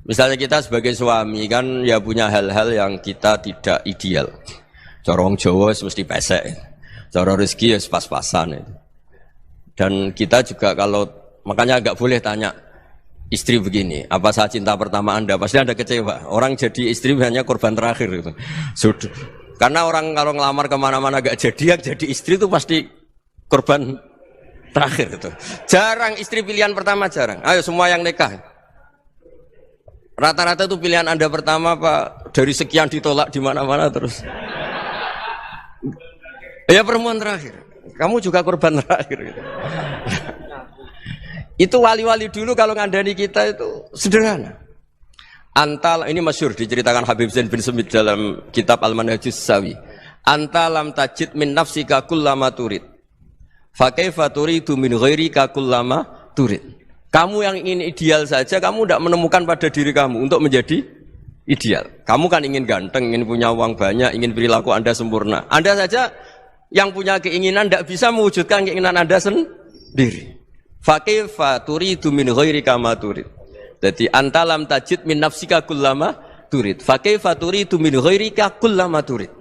Misalnya kita sebagai suami kan ya punya hal-hal yang kita tidak ideal. Cara wong Jawa mesti pesek. Cara rezeki ya pas-pasan. Dan kita juga kalau makanya enggak boleh tanya istri begini, apa saya cinta pertama Anda? Pasti Anda kecewa. Orang jadi istri hanya korban terakhir gitu. Sudah. Karena orang kalau ngelamar kemana-mana enggak jadi, yang jadi istri itu pasti korban terakhir gitu. Jarang istri pilihan pertama, jarang. Ayo semua yang nikah. Rata-rata itu pilihan Anda pertama Pak, dari sekian ditolak di mana-mana terus. Ya perempuan terakhir. Kamu juga korban terakhir gitu. Itu wali-wali dulu kalau ngandani kita itu sederhana. Antal ini masyhur diceritakan Habib Zain bin Sumit dalam kitab Al-Manhajus Sawi. Anta lam tajid min nafsika kullama turid. Fa kaifa turidu min ghairika kullama turid. Kamu yang ingin ideal saja, kamu tidak menemukan pada diri kamu untuk menjadi ideal. Kamu kan ingin ganteng, ingin punya uang banyak, ingin perilaku Anda sempurna. Anda saja yang punya keinginan tidak bisa mewujudkan keinginan Anda sendiri. Fa kaifa turidu min ghairika ma turid. Jadi anta lam tajid min nafsika kullama turid. Fa kaifa turidu min ghairika kullama turid.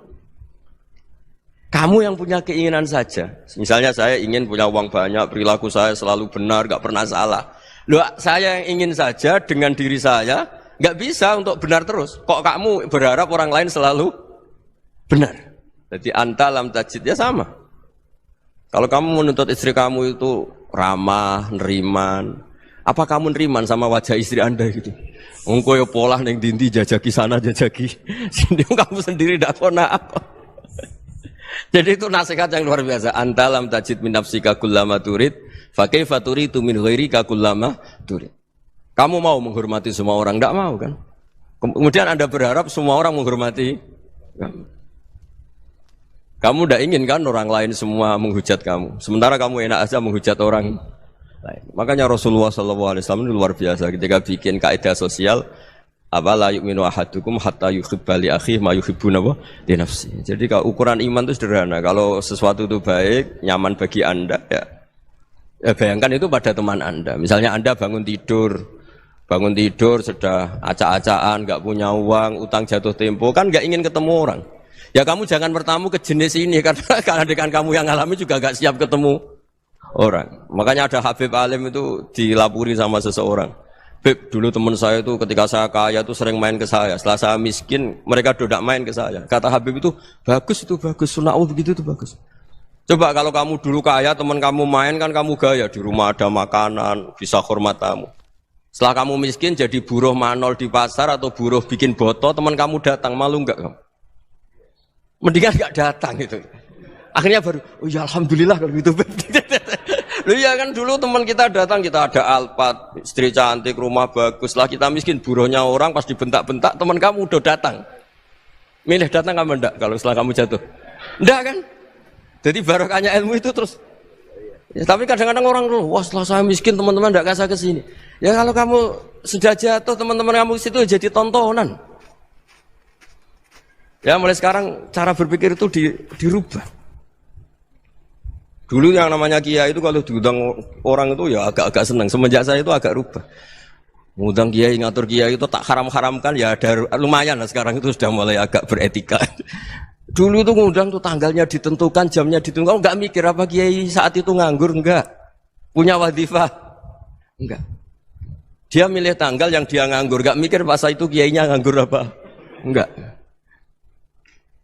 Kamu yang punya keinginan saja. Misalnya saya ingin punya uang banyak, perilaku saya selalu benar, gak pernah salah. Loh, saya yang ingin saja dengan diri saya, gak bisa untuk benar terus. Kok kamu berharap orang lain selalu benar? Jadi anta lam tajid ya sama. Kalau kamu menuntut istri kamu itu ramah, neriman, apa kamu neriman sama wajah istri Anda gitu? Engko ya pola ning dindi jajaki sana jajaki sini, kamu sendiri ndak kona apa. Jadi itu nasihat yang luar biasa. Anta lam tajid min nafsika kullama turid, fa kaifa turidu min ghairika kullama turid. Kamu mau menghormati semua orang, enggak mau kan? Kemudian Anda berharap semua orang menghormati kamu. Kamu enggak ingin kan orang lain semua menghujat kamu. Sementara kamu enak aja menghujat orang lain. Makanya Rasulullah SAW itu luar biasa ketika bikin kaidah sosial. Apa la yu'minu ahadukum hatta yuhibba li akhihi ma yuhibbu li nafsi. Jadi kalau ukuran iman itu sederhana. Kalau sesuatu itu baik, nyaman bagi Anda ya bayangkan itu pada teman Anda. Misalnya Anda bangun tidur sudah acak-acakan, enggak punya uang, utang jatuh tempo, kan enggak ingin ketemu orang. Ya kamu jangan bertamu ke jenis ini karena dengan kamu yang alami juga enggak siap ketemu orang. Makanya ada Habib Alim itu dilapuri sama seseorang. Beb, dulu teman saya itu ketika saya kaya itu sering main ke saya. Setelah saya miskin, mereka tidak main ke saya. Kata Habib itu bagus, sunau begitu itu bagus. Coba kalau kamu dulu kaya, teman kamu main kan kamu gaya. Di rumah ada makanan, bisa hormat tamu. Setelah kamu miskin jadi buruh manol di pasar atau buruh bikin boto, teman kamu datang, malu enggak kamu? Mendingan enggak datang gitu. Akhirnya baru, oh ya alhamdulillah kalau gitu. Loh ya kan dulu teman kita datang, kita ada Alphard, istri cantik, rumah bagus lah, kita miskin, buruhnya orang pas dibentak-bentak, teman kamu udah datang. Milih datang kamu ndak kalau setelah kamu jatuh? Ndak kan? Jadi barokahnya ilmu itu terus. Ya, tapi kadang-kadang orang tuh, wah setelah saya miskin teman-teman ndak kasih ke sini. Ya kalau kamu sudah jatuh teman-teman kamu situ jadi tontonan. Ya mulai sekarang cara berpikir itu dirubah. Dulu yang namanya kiai itu kalau diundang orang itu ya agak-agak senang. Semenjak saya itu agak rubah. Ngundang kiai, ngatur kiai itu tak haram-haramkan ya ada lumayan lah sekarang itu sudah mulai agak beretika. Dulu itu ngundang tuh tanggalnya ditentukan, jamnya ditentukan. Enggak mikir apa kiai saat itu nganggur, enggak. Punya wadifah, enggak. Dia milih tanggal yang dia nganggur, enggak mikir pas itu kiainya nganggur apa, enggak.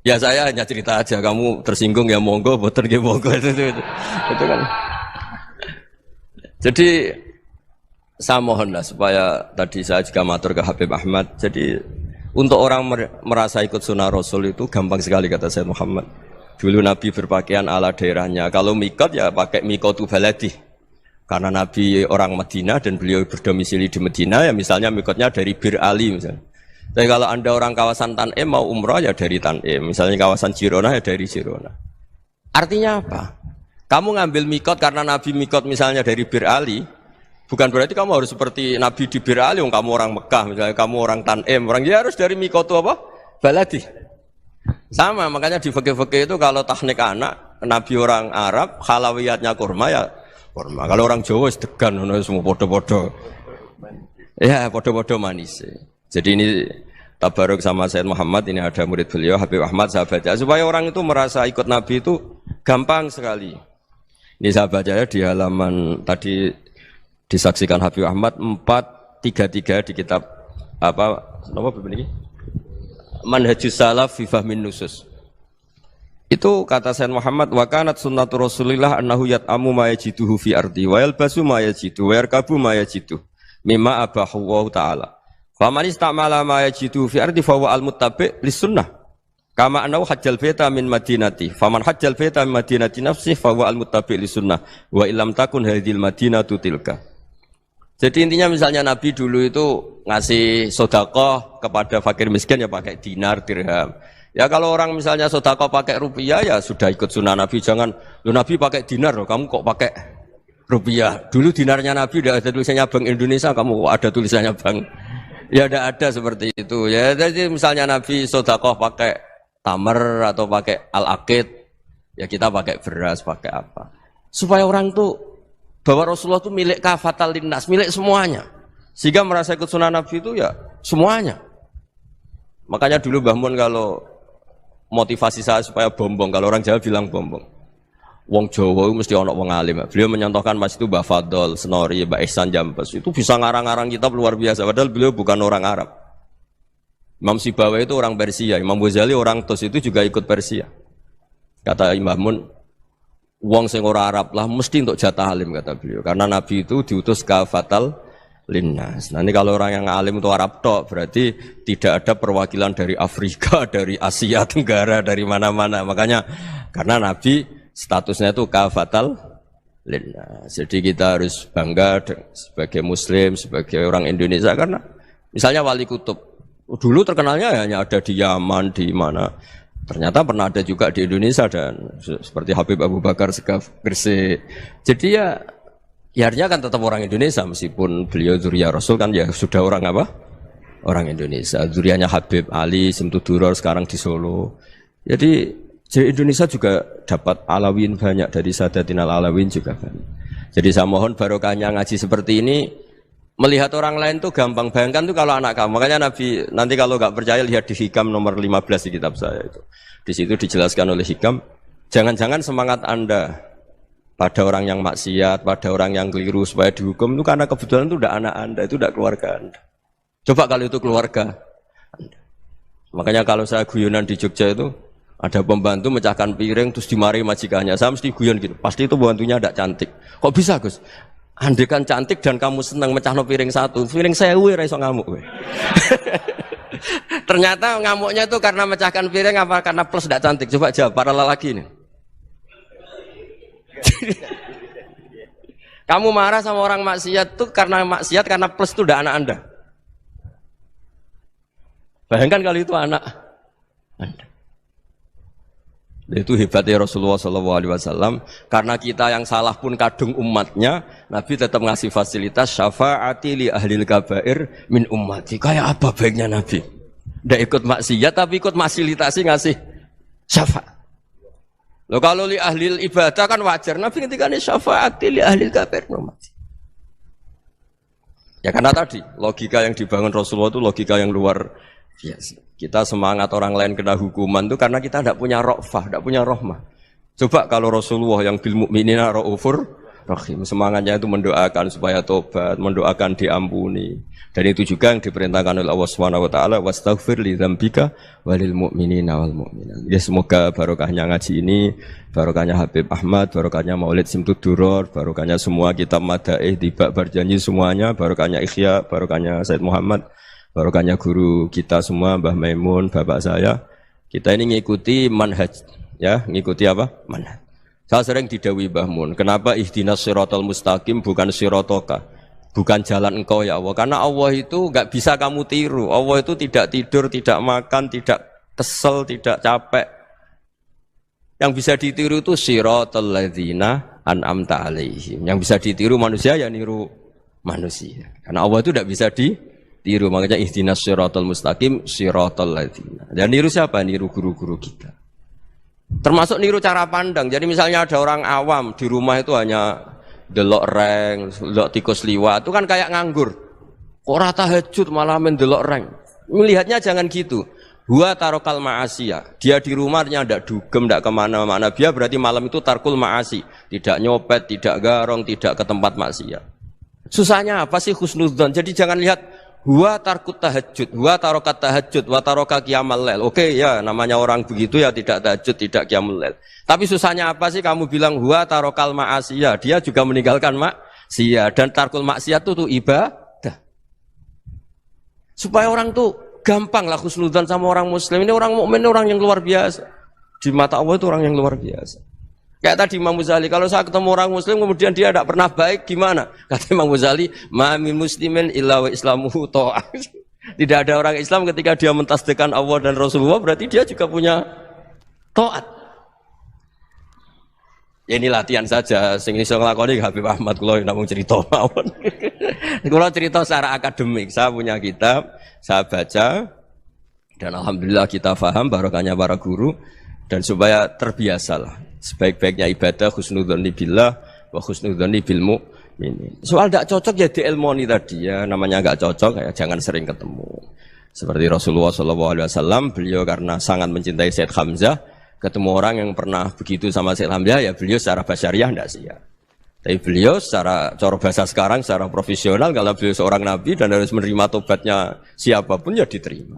Ya saya hanya cerita aja, kamu tersinggung ya monggo, boten ya monggo itu kan. Jadi saya mohonlah supaya tadi saya juga matur ke Habib Ahmad. Jadi untuk orang merasa ikut sunnah Rasul itu gampang sekali kata Sayyid Muhammad. Dulu Nabi berpakaian ala daerahnya. Kalau mikot ya pakai mikotu baladi. Karena Nabi orang Madinah dan beliau berdomisili di Madinah ya misalnya mikotnya dari Bir Ali misalnya. Tapi kalau anda orang kawasan Tanim mau umrah ya dari Tanim. Misalnya kawasan Jirona ya dari Jirona. Artinya apa? Kamu ngambil mikot karena Nabi mikot misalnya dari Bir Ali. Bukan berarti kamu harus seperti Nabi di Bir Ali. Kamu orang Mekah misalnya kamu orang Tanim. Orang dia harus dari mikot itu apa? Baladi. Sama makanya di fikih-fikih itu kalau teknik anak Nabi orang Arab halawiyatnya kurma ya kurma. Kalau orang Jawa sedegan semua podo-podo. Ya podo-podo manis. Jadi ini tabaruk sama Sayyid Muhammad, ini ada murid beliau Habib Ahmad, saya baca supaya orang itu merasa ikut Nabi itu gampang sekali. Ini saya baca ya di halaman tadi disaksikan Habib Ahmad 433 di kitab apa ini? Manhajus Salaf fi Fahmin Nusus. Itu kata Sayyid Muhammad wa kanat sunnatu Rasulillah annahu yat'amu ma yajiduhu fi ardi wa yalbasu ma yajidu wa yarkabu ma yajidu mimma abahu wa ta'ala. Faman istamala ma yajidu fi ardi fa huwa al-muttabi' lis-sunnah. Kama annahu hajjal baita min madinati. Faman hajjal baita min madinati nafsi fa huwa al-muttabi' lis-sunnah. Wa illam takun hadhil madinatu tilka. Jadi intinya misalnya Nabi dulu itu ngasih sedekah kepada fakir miskin ya pakai dinar, dirham. Ya kalau orang misalnya sedekah pakai rupiah ya sudah ikut sunnah Nabi. Jangan lu Nabi pakai dinar loh, kamu kok pakai rupiah. Dulu dinarnya Nabi udah ada tulisannya Bank Indonesia, kamu kok ada tulisannya Bank. Ya tidak ada seperti itu. Ya jadi misalnya Nabi sedekah pakai tamar atau pakai al-aqid, ya kita pakai beras, pakai apa? Supaya orang tuh bahwa Rasulullah itu milik kafatal linnas, milik semuanya. Sehingga merasa ikut sunnah Nabi itu ya semuanya. Makanya dulu Mbah Mun kalau motivasi saya supaya bombong, kalau orang Jawa bilang bombong. Wong Jawa itu mesti ono wong alim. Beliau menyontohkan Mas itu Mbah Fadol, Senori, Mbah Ihsan Jambes. Itu bisa ngarang-ngarang kitab luar biasa. Padahal beliau bukan orang Arab. Imam Sibawai itu orang Persia. Imam Ghazali orang Tos itu juga ikut Persia. Kata Imam Mun, wong sing ora Arab lah mesti untuk jatah alim kata beliau. Karena Nabi itu diutus kafatal linnas. Nah ini kalau orang yang alim itu Arab tok, berarti tidak ada perwakilan dari Afrika, dari Asia Tenggara, dari mana-mana. Makanya karena Nabi statusnya itu kafatal linnas. Jadi kita harus bangga sebagai Muslim, sebagai orang Indonesia karena misalnya Wali Kutub dulu terkenalnya hanya ada di Yaman, di mana. Ternyata pernah ada juga di Indonesia dan seperti Habib Abu Bakar Segaf Gresik. Jadi ya artinya kan tetap orang Indonesia meskipun beliau zuriyah Rasul kan ya sudah orang apa? Orang Indonesia. Zuriyahnya Habib Ali Simtuduror sekarang di Solo. Jadi Indonesia juga dapat alawin banyak dari Sadatinal Alawin juga banyak. Jadi saya mohon barokahnya ngaji seperti ini. Melihat orang lain tuh gampang, bayangkan tuh kalau anak kamu. Makanya Nabi nanti kalau nggak percaya lihat di Hikam nomor 15 di kitab saya itu. Di situ dijelaskan oleh Hikam, jangan-jangan semangat Anda pada orang yang maksiat, pada orang yang keliru supaya dihukum itu karena kebetulan itu udah anak Anda, itu udah keluarga Anda. Coba kalau itu keluarga Anda. Makanya kalau saya guyonan di Jogja itu ada pembantu mecahkan piring terus dimarahi majikannya. Saya mesti guyon gitu. Pasti itu pembantunya tidak cantik. Kok bisa, Gus? Andai kan cantik dan kamu senang mecahno piring satu, piring 1000 ora iso ngamuk kowe. Ternyata ngamuknya itu karena mecahkan piring apa karena plus tidak cantik? Coba jawab para lelaki ini. Kamu marah sama orang maksiat itu karena maksiat karena plus itu udah anak Anda. Bayangkan kalau itu anak Anda. Itu hebatnya Rasulullah SAW. Karena kita yang salah pun kadung umatnya, Nabi tetap ngasih fasilitas syafaati li ahlil kabair min ummati. Kayak apa baiknya Nabi? Tidak ikut maksiat tapi ikut fasilitasi ngasih syafaat. Loh kalau li ahlil ibadah kan wajar. Nabi ketika ini syafaati li ahlil kabair min ummati. Ya karena tadi logika yang dibangun Rasulullah itu logika yang luar biasa. Kita semangat orang lain kena hukuman itu karena kita tidak punya ra'fah, tidak punya rahmah. Coba kalau Rasulullah yang bil mu'minina ra'ufur rahim, semangatnya itu mendoakan supaya tobat, mendoakan diampuni. Dan itu juga yang diperintahkan oleh Allah Subhanahu wa taala, wastaghfir li dzambika walil mu'minina wal mu'minat. Ya semoga barokahnya ngaji ini, barokahnya Habib Ahmad, barokahnya Maulid Simtud Duror, barokahnya semua kitab Madaih, Tiba Berjanji semuanya, barokahnya Ikhya, barokahnya Said Muhammad, barokahnya guru kita semua, Mbah Maimun, bapak saya. Kita ini ngikuti manhaj, ya, ngikuti apa? Manhaj. Saya sering didhawuhi Mbah Mun, kenapa ihdinas siratal mustaqim bukan siratoka? Bukan jalan engkau ya Allah. Karena Allah itu enggak bisa kamu tiru. Allah itu tidak tidur, tidak makan, tidak kesel, tidak capek. Yang bisa ditiru itu siratal ladzina an'amta alaihim. Yang bisa ditiru manusia ya niru manusia. Karena Allah itu tidak bisa ditiru, makanya ihdinas siratal mustaqim siratal ladzina. Dan niru siapa? Niru guru-guru kita. Termasuk niru cara pandang. Jadi misalnya ada orang awam di rumah itu hanya delok reng, delok tikus liwat, itu kan kayak nganggur. Ora tahajud malah mendelok reng. Melihatnya jangan gitu. Huwa tarokal ma'asiyah. Dia di rumahnya ndak dugem, ndak kemana-mana. Dia berarti malam itu tarkul ma'asi. Tidak nyopet, tidak garong, tidak ke tempat maksiat. Susahnya apa sih husnudzon? Jadi jangan lihat huwa tarkut tahajud, huwa tarokat tahajud, wa taroka qiyamal lail. Oke ya, namanya orang begitu ya tidak tahajud, tidak qiyamul lail. Tapi susahnya apa sih kamu bilang huwa tarokal ma'asiyah? Dia juga meninggalkan maksiat, dan tarkul maksiat itu tuh ibadah. Supaya orang tuh gampang lah husnudzon sama orang muslim. Ini orang mukmin, orang yang luar biasa. Di mata Allah itu orang yang luar biasa. Kayak tadi Imam Ghazali, kalau saya ketemu orang muslim kemudian dia tidak pernah baik, gimana? Kata Imam Ghazali, ma min muslimin illa wa islamuhu ta'ah. Tidak ada orang Islam ketika dia mentasdihkan Allah dan Rasulullah, berarti dia juga punya taat. Ya ini latihan saja, sing iso nglakoni Habib Ahmad kula namung cerita mawon. Kula cerita secara akademik, saya punya kitab, saya baca dan alhamdulillah kita paham barokahnya para guru dan supaya terbiasalah. Sebaik-baiknya ibadah husnudzonni billah wa husnudzonni bil mu'minin. Soal tidak cocok ya diilmoni tadi ya, namanya enggak cocok ya jangan sering ketemu. Seperti Rasulullah SAW, beliau karena sangat mencintai Said Hamzah, ketemu orang yang pernah begitu sama Said Hamzah ya beliau secara basyariah tidak siap. Tapi beliau secara cara bahasa sekarang, secara profesional, kalau beliau seorang nabi dan harus menerima tobatnya siapapun ya diterima.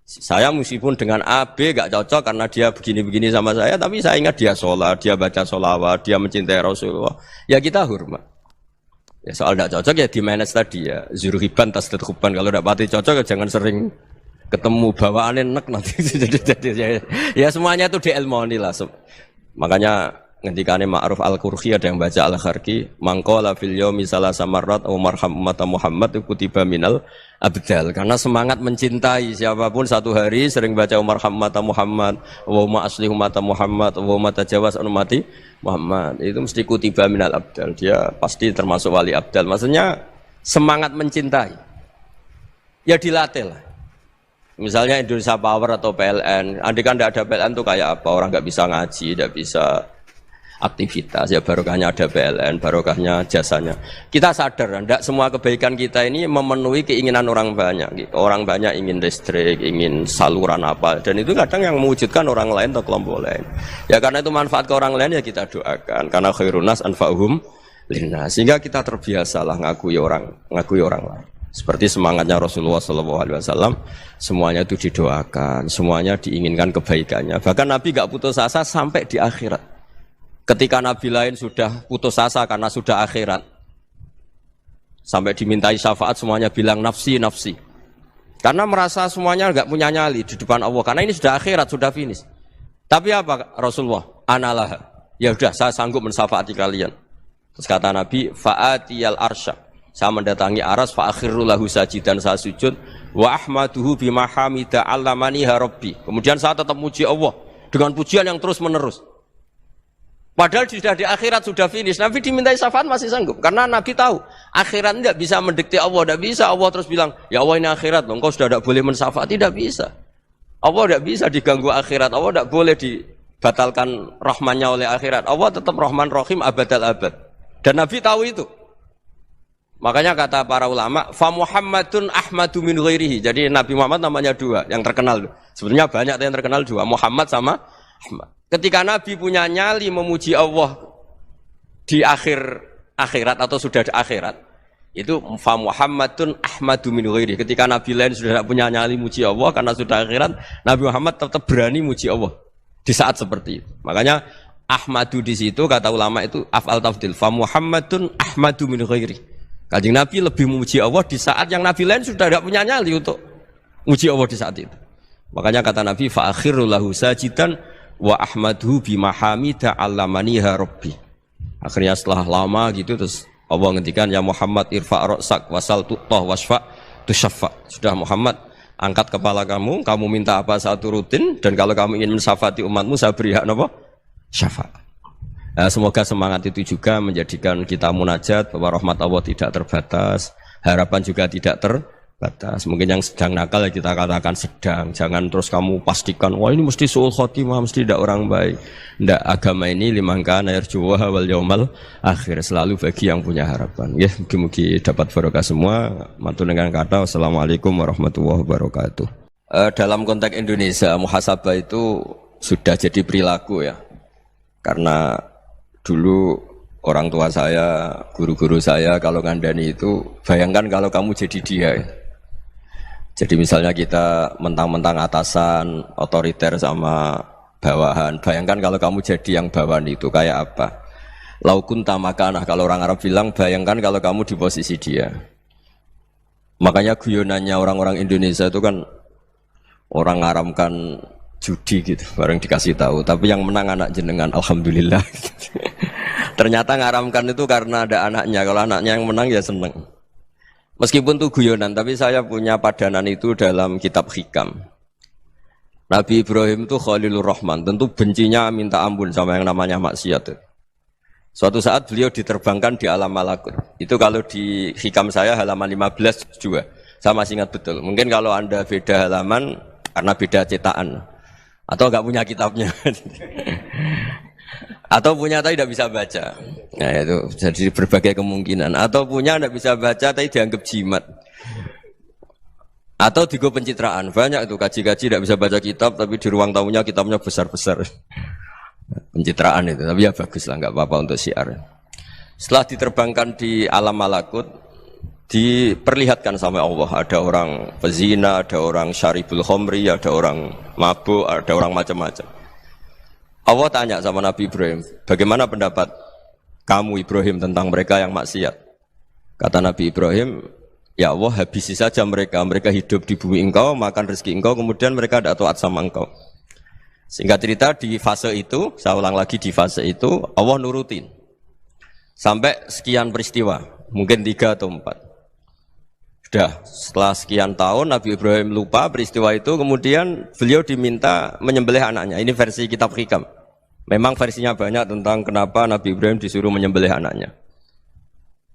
Saya meskipun dengan A, B gak cocok karena dia begini-begini sama saya, tapi saya ingat dia sholat, dia baca sholawat, dia mencintai Rasulullah, ya kita hormat. Ya soal gak cocok ya di manage tadi ya, zuruhiban tasdidhuban, kalau gak pati cocok ya jangan sering ketemu, bawaannya enak nanti. Ya semuanya itu diilmoni lah. Makanya ngendikane Ma'ruf Al-Qurhi ada yang baca Al-Kharki, mangqala fil yaumi salasa marrat aw marham ummata Muhammad kutiba minal abdal. Karena semangat mencintai siapapun satu hari sering baca marham ummata Muhammad, wa ma asli ummata Muhammad, wa ma tajawaz an ummati Muhammad. Itu mesti kutiba minal abdal. Dia pasti termasuk wali abdal. Maksudnya semangat mencintai. Ya dilatih lah. Misalnya Indonesia Power atau PLN, andai kan tidak ada PLN itu kayak apa? Orang nggak bisa ngaji, tidak bisa aktivitas, ya barokahnya ada PLN, barokahnya jasanya. Kita sadar, tidak semua kebaikan kita ini memenuhi keinginan orang banyak. Orang banyak ingin listrik, ingin saluran apa, dan itu kadang yang mewujudkan orang lain atau kelompok lain. Ya karena itu manfaat ke orang lain ya kita doakan. Karena khairun nas anfa'uhum linnas. Sehingga kita terbiasalah ngakui orang lain. Seperti semangatnya Rasulullah SAW, semuanya itu didoakan, semuanya diinginkan kebaikannya. Bahkan Nabi gak putus asa sampai di akhirat. Ketika Nabi lain sudah putus asa karena sudah akhirat, sampai dimintai syafaat semuanya bilang nafsi, nafsi. Karena merasa semuanya enggak punya nyali di depan Allah. Karena ini sudah akhirat, sudah finish. Tapi apa Rasulullah? Analah. Ya sudah, saya sanggup mensyafaati kalian. Terus kata Nabi, fa'atiyal arsya. Saya mendatangi aras fa akhirru lahu sajidan, saya sujud wa ahmaduhu bima hamida 'allamani rabbi. Kemudian saya tetap muji Allah dengan pujian yang terus menerus. Padahal sudah di akhirat, sudah finish. Nabi dimintai syafaat masih sanggup. Karena Nabi tahu, akhirat tidak bisa mendikte Allah. Tidak bisa Allah terus bilang, ya Allah ini akhirat loh, engkau sudah tidak boleh mensyafaat. Tidak bisa. Allah tidak bisa diganggu akhirat. Allah tidak boleh dibatalkan rahmannya oleh akhirat. Allah tetap Rahman Rahim abadal abad. Dan Nabi tahu itu. Makanya kata para ulama, fa Muhammadun ahmadu min ghairihi. Jadi Nabi Muhammad namanya dua, yang terkenal. Sebenarnya banyak yang terkenal dua, Muhammad sama Ahmad. Ketika Nabi punya nyali memuji Allah di akhirat atau sudah di akhirat, itu fa Muhammadun ahmadu min ghairihi. Ketika Nabi lain sudah tidak punya nyali muji Allah karena sudah akhirat, Nabi Muhammad tetap berani muji Allah di saat seperti itu. Makanya ahmadu di situ kata ulama itu af'al tafdil, fa Muhammadun ahmadu min ghairihi. Kanjeng Nabi lebih memuji Allah di saat yang Nabi lain sudah tidak punya nyali untuk muji Allah di saat itu. Makanya kata Nabi fa akhirru lahu sajidan wa ahmaduhu bima hamida 'allamani rabbi. Akhirnya setelah lama gitu terus Allah ngendikan ya Muhammad irfa' ra'sak wasal tu'tah wasfa' tusyaffa. Sudah Muhammad, angkat kepala kamu minta apa saya turutin, dan kalau kamu ingin mensyafaati umatmu saya beri hak apa? Syafaat. Nah, semoga semangat itu juga menjadikan kita munajat bahwa rahmat Allah tidak terbatas, harapan juga tidak terbatas. Mungkin yang sedang nakal ya kita katakan sedang, jangan terus kamu pastikan wah ini mesti suul khotimah, mesti tidak orang baik. Tidak, agama ini liman kana yarjuwaha wal yaumal akhir, selalu bagi yang punya harapan. Ya, mugi-mugi dapat barokah semua. Mantul dengan kata wassalamualaikum warahmatullahi wabarakatuh. Dalam konteks Indonesia, muhasabah itu sudah jadi perilaku ya. Karena dulu orang tua saya, guru-guru saya kalau ngandani itu, bayangkan kalau kamu jadi dia. Jadi misalnya kita mentang-mentang atasan, otoriter sama bawahan. Bayangkan kalau kamu jadi yang bawahan itu kayak apa? Laukun tamakanah, kalau orang Arab bilang, bayangkan kalau kamu di posisi dia. Makanya guyonannya orang-orang Indonesia itu kan orang ngaramkan judi gitu, bareng dikasih tahu. Tapi yang menang anak jenengan, alhamdulillah. Ternyata ngaramkan itu karena ada anaknya. Kalau anaknya yang menang ya seneng. Meskipun itu guyonan, tapi saya punya padanan itu dalam kitab Hikam. Nabi Ibrahim itu Khalilur Rahman, tentu bencinya minta ampun sama yang namanya maksiat. Suatu saat beliau diterbangkan di alam malakut. Itu kalau di Hikam saya halaman 15 juga. Saya masih ingat betul. Mungkin kalau Anda beda halaman karena beda cetakan. Atau enggak punya kitabnya. Atau punya tapi tidak bisa baca. Nah itu jadi berbagai kemungkinan. Atau punya tidak bisa baca tapi dianggap jimat. Atau digo pencitraan. Banyak itu kaji-kaji tidak bisa baca kitab tapi di ruang tamunya kitabnya besar-besar. Pencitraan itu. Tapi ya bagus lah, enggak apa-apa untuk syiar. Setelah diterbangkan di alam malakut, diperlihatkan sama Allah. Ada orang pezina, ada orang syaribul khomri, ada orang mabuk, ada orang macam-macam. Allah tanya sama Nabi Ibrahim, bagaimana pendapat kamu Ibrahim tentang mereka yang maksiat? Kata Nabi Ibrahim, ya Allah habisi saja mereka. Mereka hidup di bumi engkau, makan rezeki engkau, kemudian mereka tidak taat sama engkau. Singkat cerita di fase itu, saya ulang lagi di fase itu, Allah nurutin. Sampai sekian peristiwa, mungkin 3 atau 4. Sudah, setelah sekian tahun Nabi Ibrahim lupa peristiwa itu, kemudian beliau diminta menyembelih anaknya. Ini versi kitab Hikam. Memang versinya banyak tentang kenapa Nabi Ibrahim disuruh menyembelih anaknya.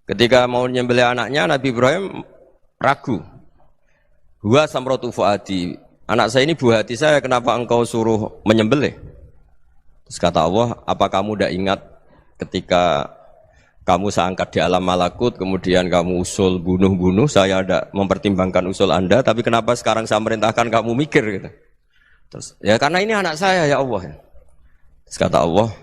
Ketika mau menyembelih anaknya, Nabi Ibrahim ragu. Huwa samratu fuadi. Anak saya ini buah hati saya, kenapa engkau suruh menyembelih? Terus kata Allah, apa kamu tidak ingat ketika kamu saya angkat di alam malakut, kemudian kamu usul bunuh-bunuh, saya tidak mempertimbangkan usul Anda, tapi kenapa sekarang saya merintahkan kamu mikir gitu. Terus, ya karena ini anak saya ya Allah. Terus kata Allah,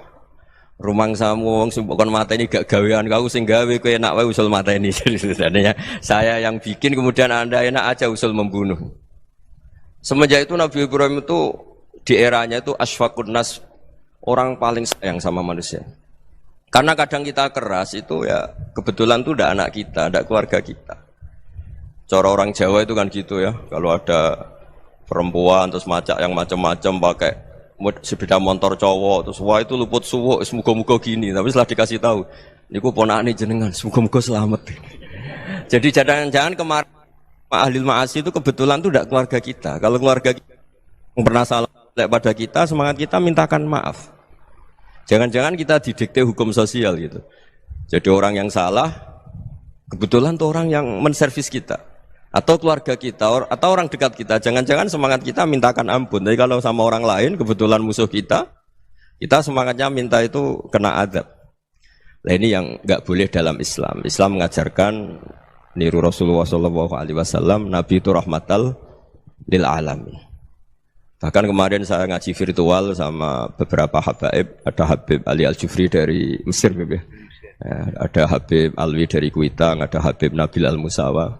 rumang samu wong sumpukon mata ini gak gawean kau sing gawe kowe enak wae usul mata ini. Jadi saya yang bikin, kemudian Anda enak aja usul membunuh. Semenjak itu Nabi Ibrahim itu di eranya itu asfaqun nas, orang paling sayang sama manusia. Karena kadang kita keras itu ya kebetulan itu udah anak kita, ada keluarga kita. Cara orang Jawa itu kan gitu ya, kalau ada perempuan terus macak yang macam-macam pakai sepeda motor cowok terus wah itu luput suwuk, semoga-moga gini. Tapi setelah dikasih tahu, niku ponakane jenengan, semoga-moga selamat. Jadi jangan-jangan kemarin ahlil ma'asi itu kebetulan itu tidak keluarga kita. Kalau keluarga kita yang pernah salah pada kita, semangat kita mintakan maaf. Jangan-jangan kita didikte hukum sosial gitu. Jadi orang yang salah kebetulan tuh orang yang menservis kita, atau keluarga kita, atau orang dekat kita. Jangan-jangan semangat kita mintakan ampun. Tapi kalau sama orang lain kebetulan musuh kita semangatnya minta itu kena adab. Nah ini yang nggak boleh dalam Islam. Islam mengajarkan niru Rasulullah SAW, Nabi itu rahmatal lil alamin. Bahkan kemarin saya ngaji virtual sama beberapa habaib, ada Habib Ali Al-Jufri dari Mesir, ya. Ada Habib Alwi dari Kuitang, ada Habib Nabil Al-Musawa.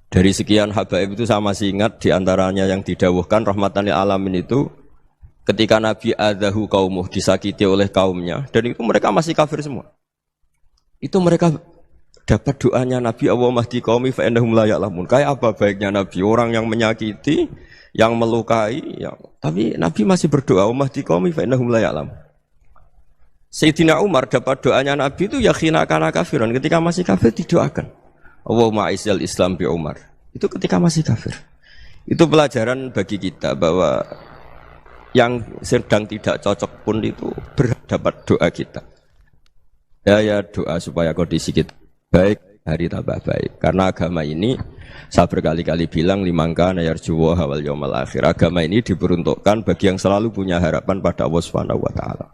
Dari sekian habaib itu saya masih ingat diantaranya yang didawuhkan rahmatan lil alamin itu ketika Nabi adahu kaumuh, disakiti oleh kaumnya, dan itu mereka masih kafir semua. Itu mereka dapat doanya Nabi, Allahumma hdi qaumi fa innahum la ya'lamun. Kayak apa baiknya Nabi, orang yang menyakiti, yang melukai, tapi Nabi masih berdoa, Allahumma hdi qaumi fa innahum la ya'lamun. Sayyidina Umar dapat doanya Nabi itu yakhina kana kafiran, ketika masih kafir didoakan. Allahumma aizzal Islam bi Umar. Itu ketika masih kafir. Itu pelajaran bagi kita bahwa yang sedang tidak cocok pun itu berdapat doa kita. Ya doa supaya kondisi kita baik, hari tambah baik. Karena agama ini saya berkali-kali bilang limangka nayarjuwa wal yaumal akhir. Agama ini diperuntukkan bagi yang selalu punya harapan pada Allah Subhanahu wa taala.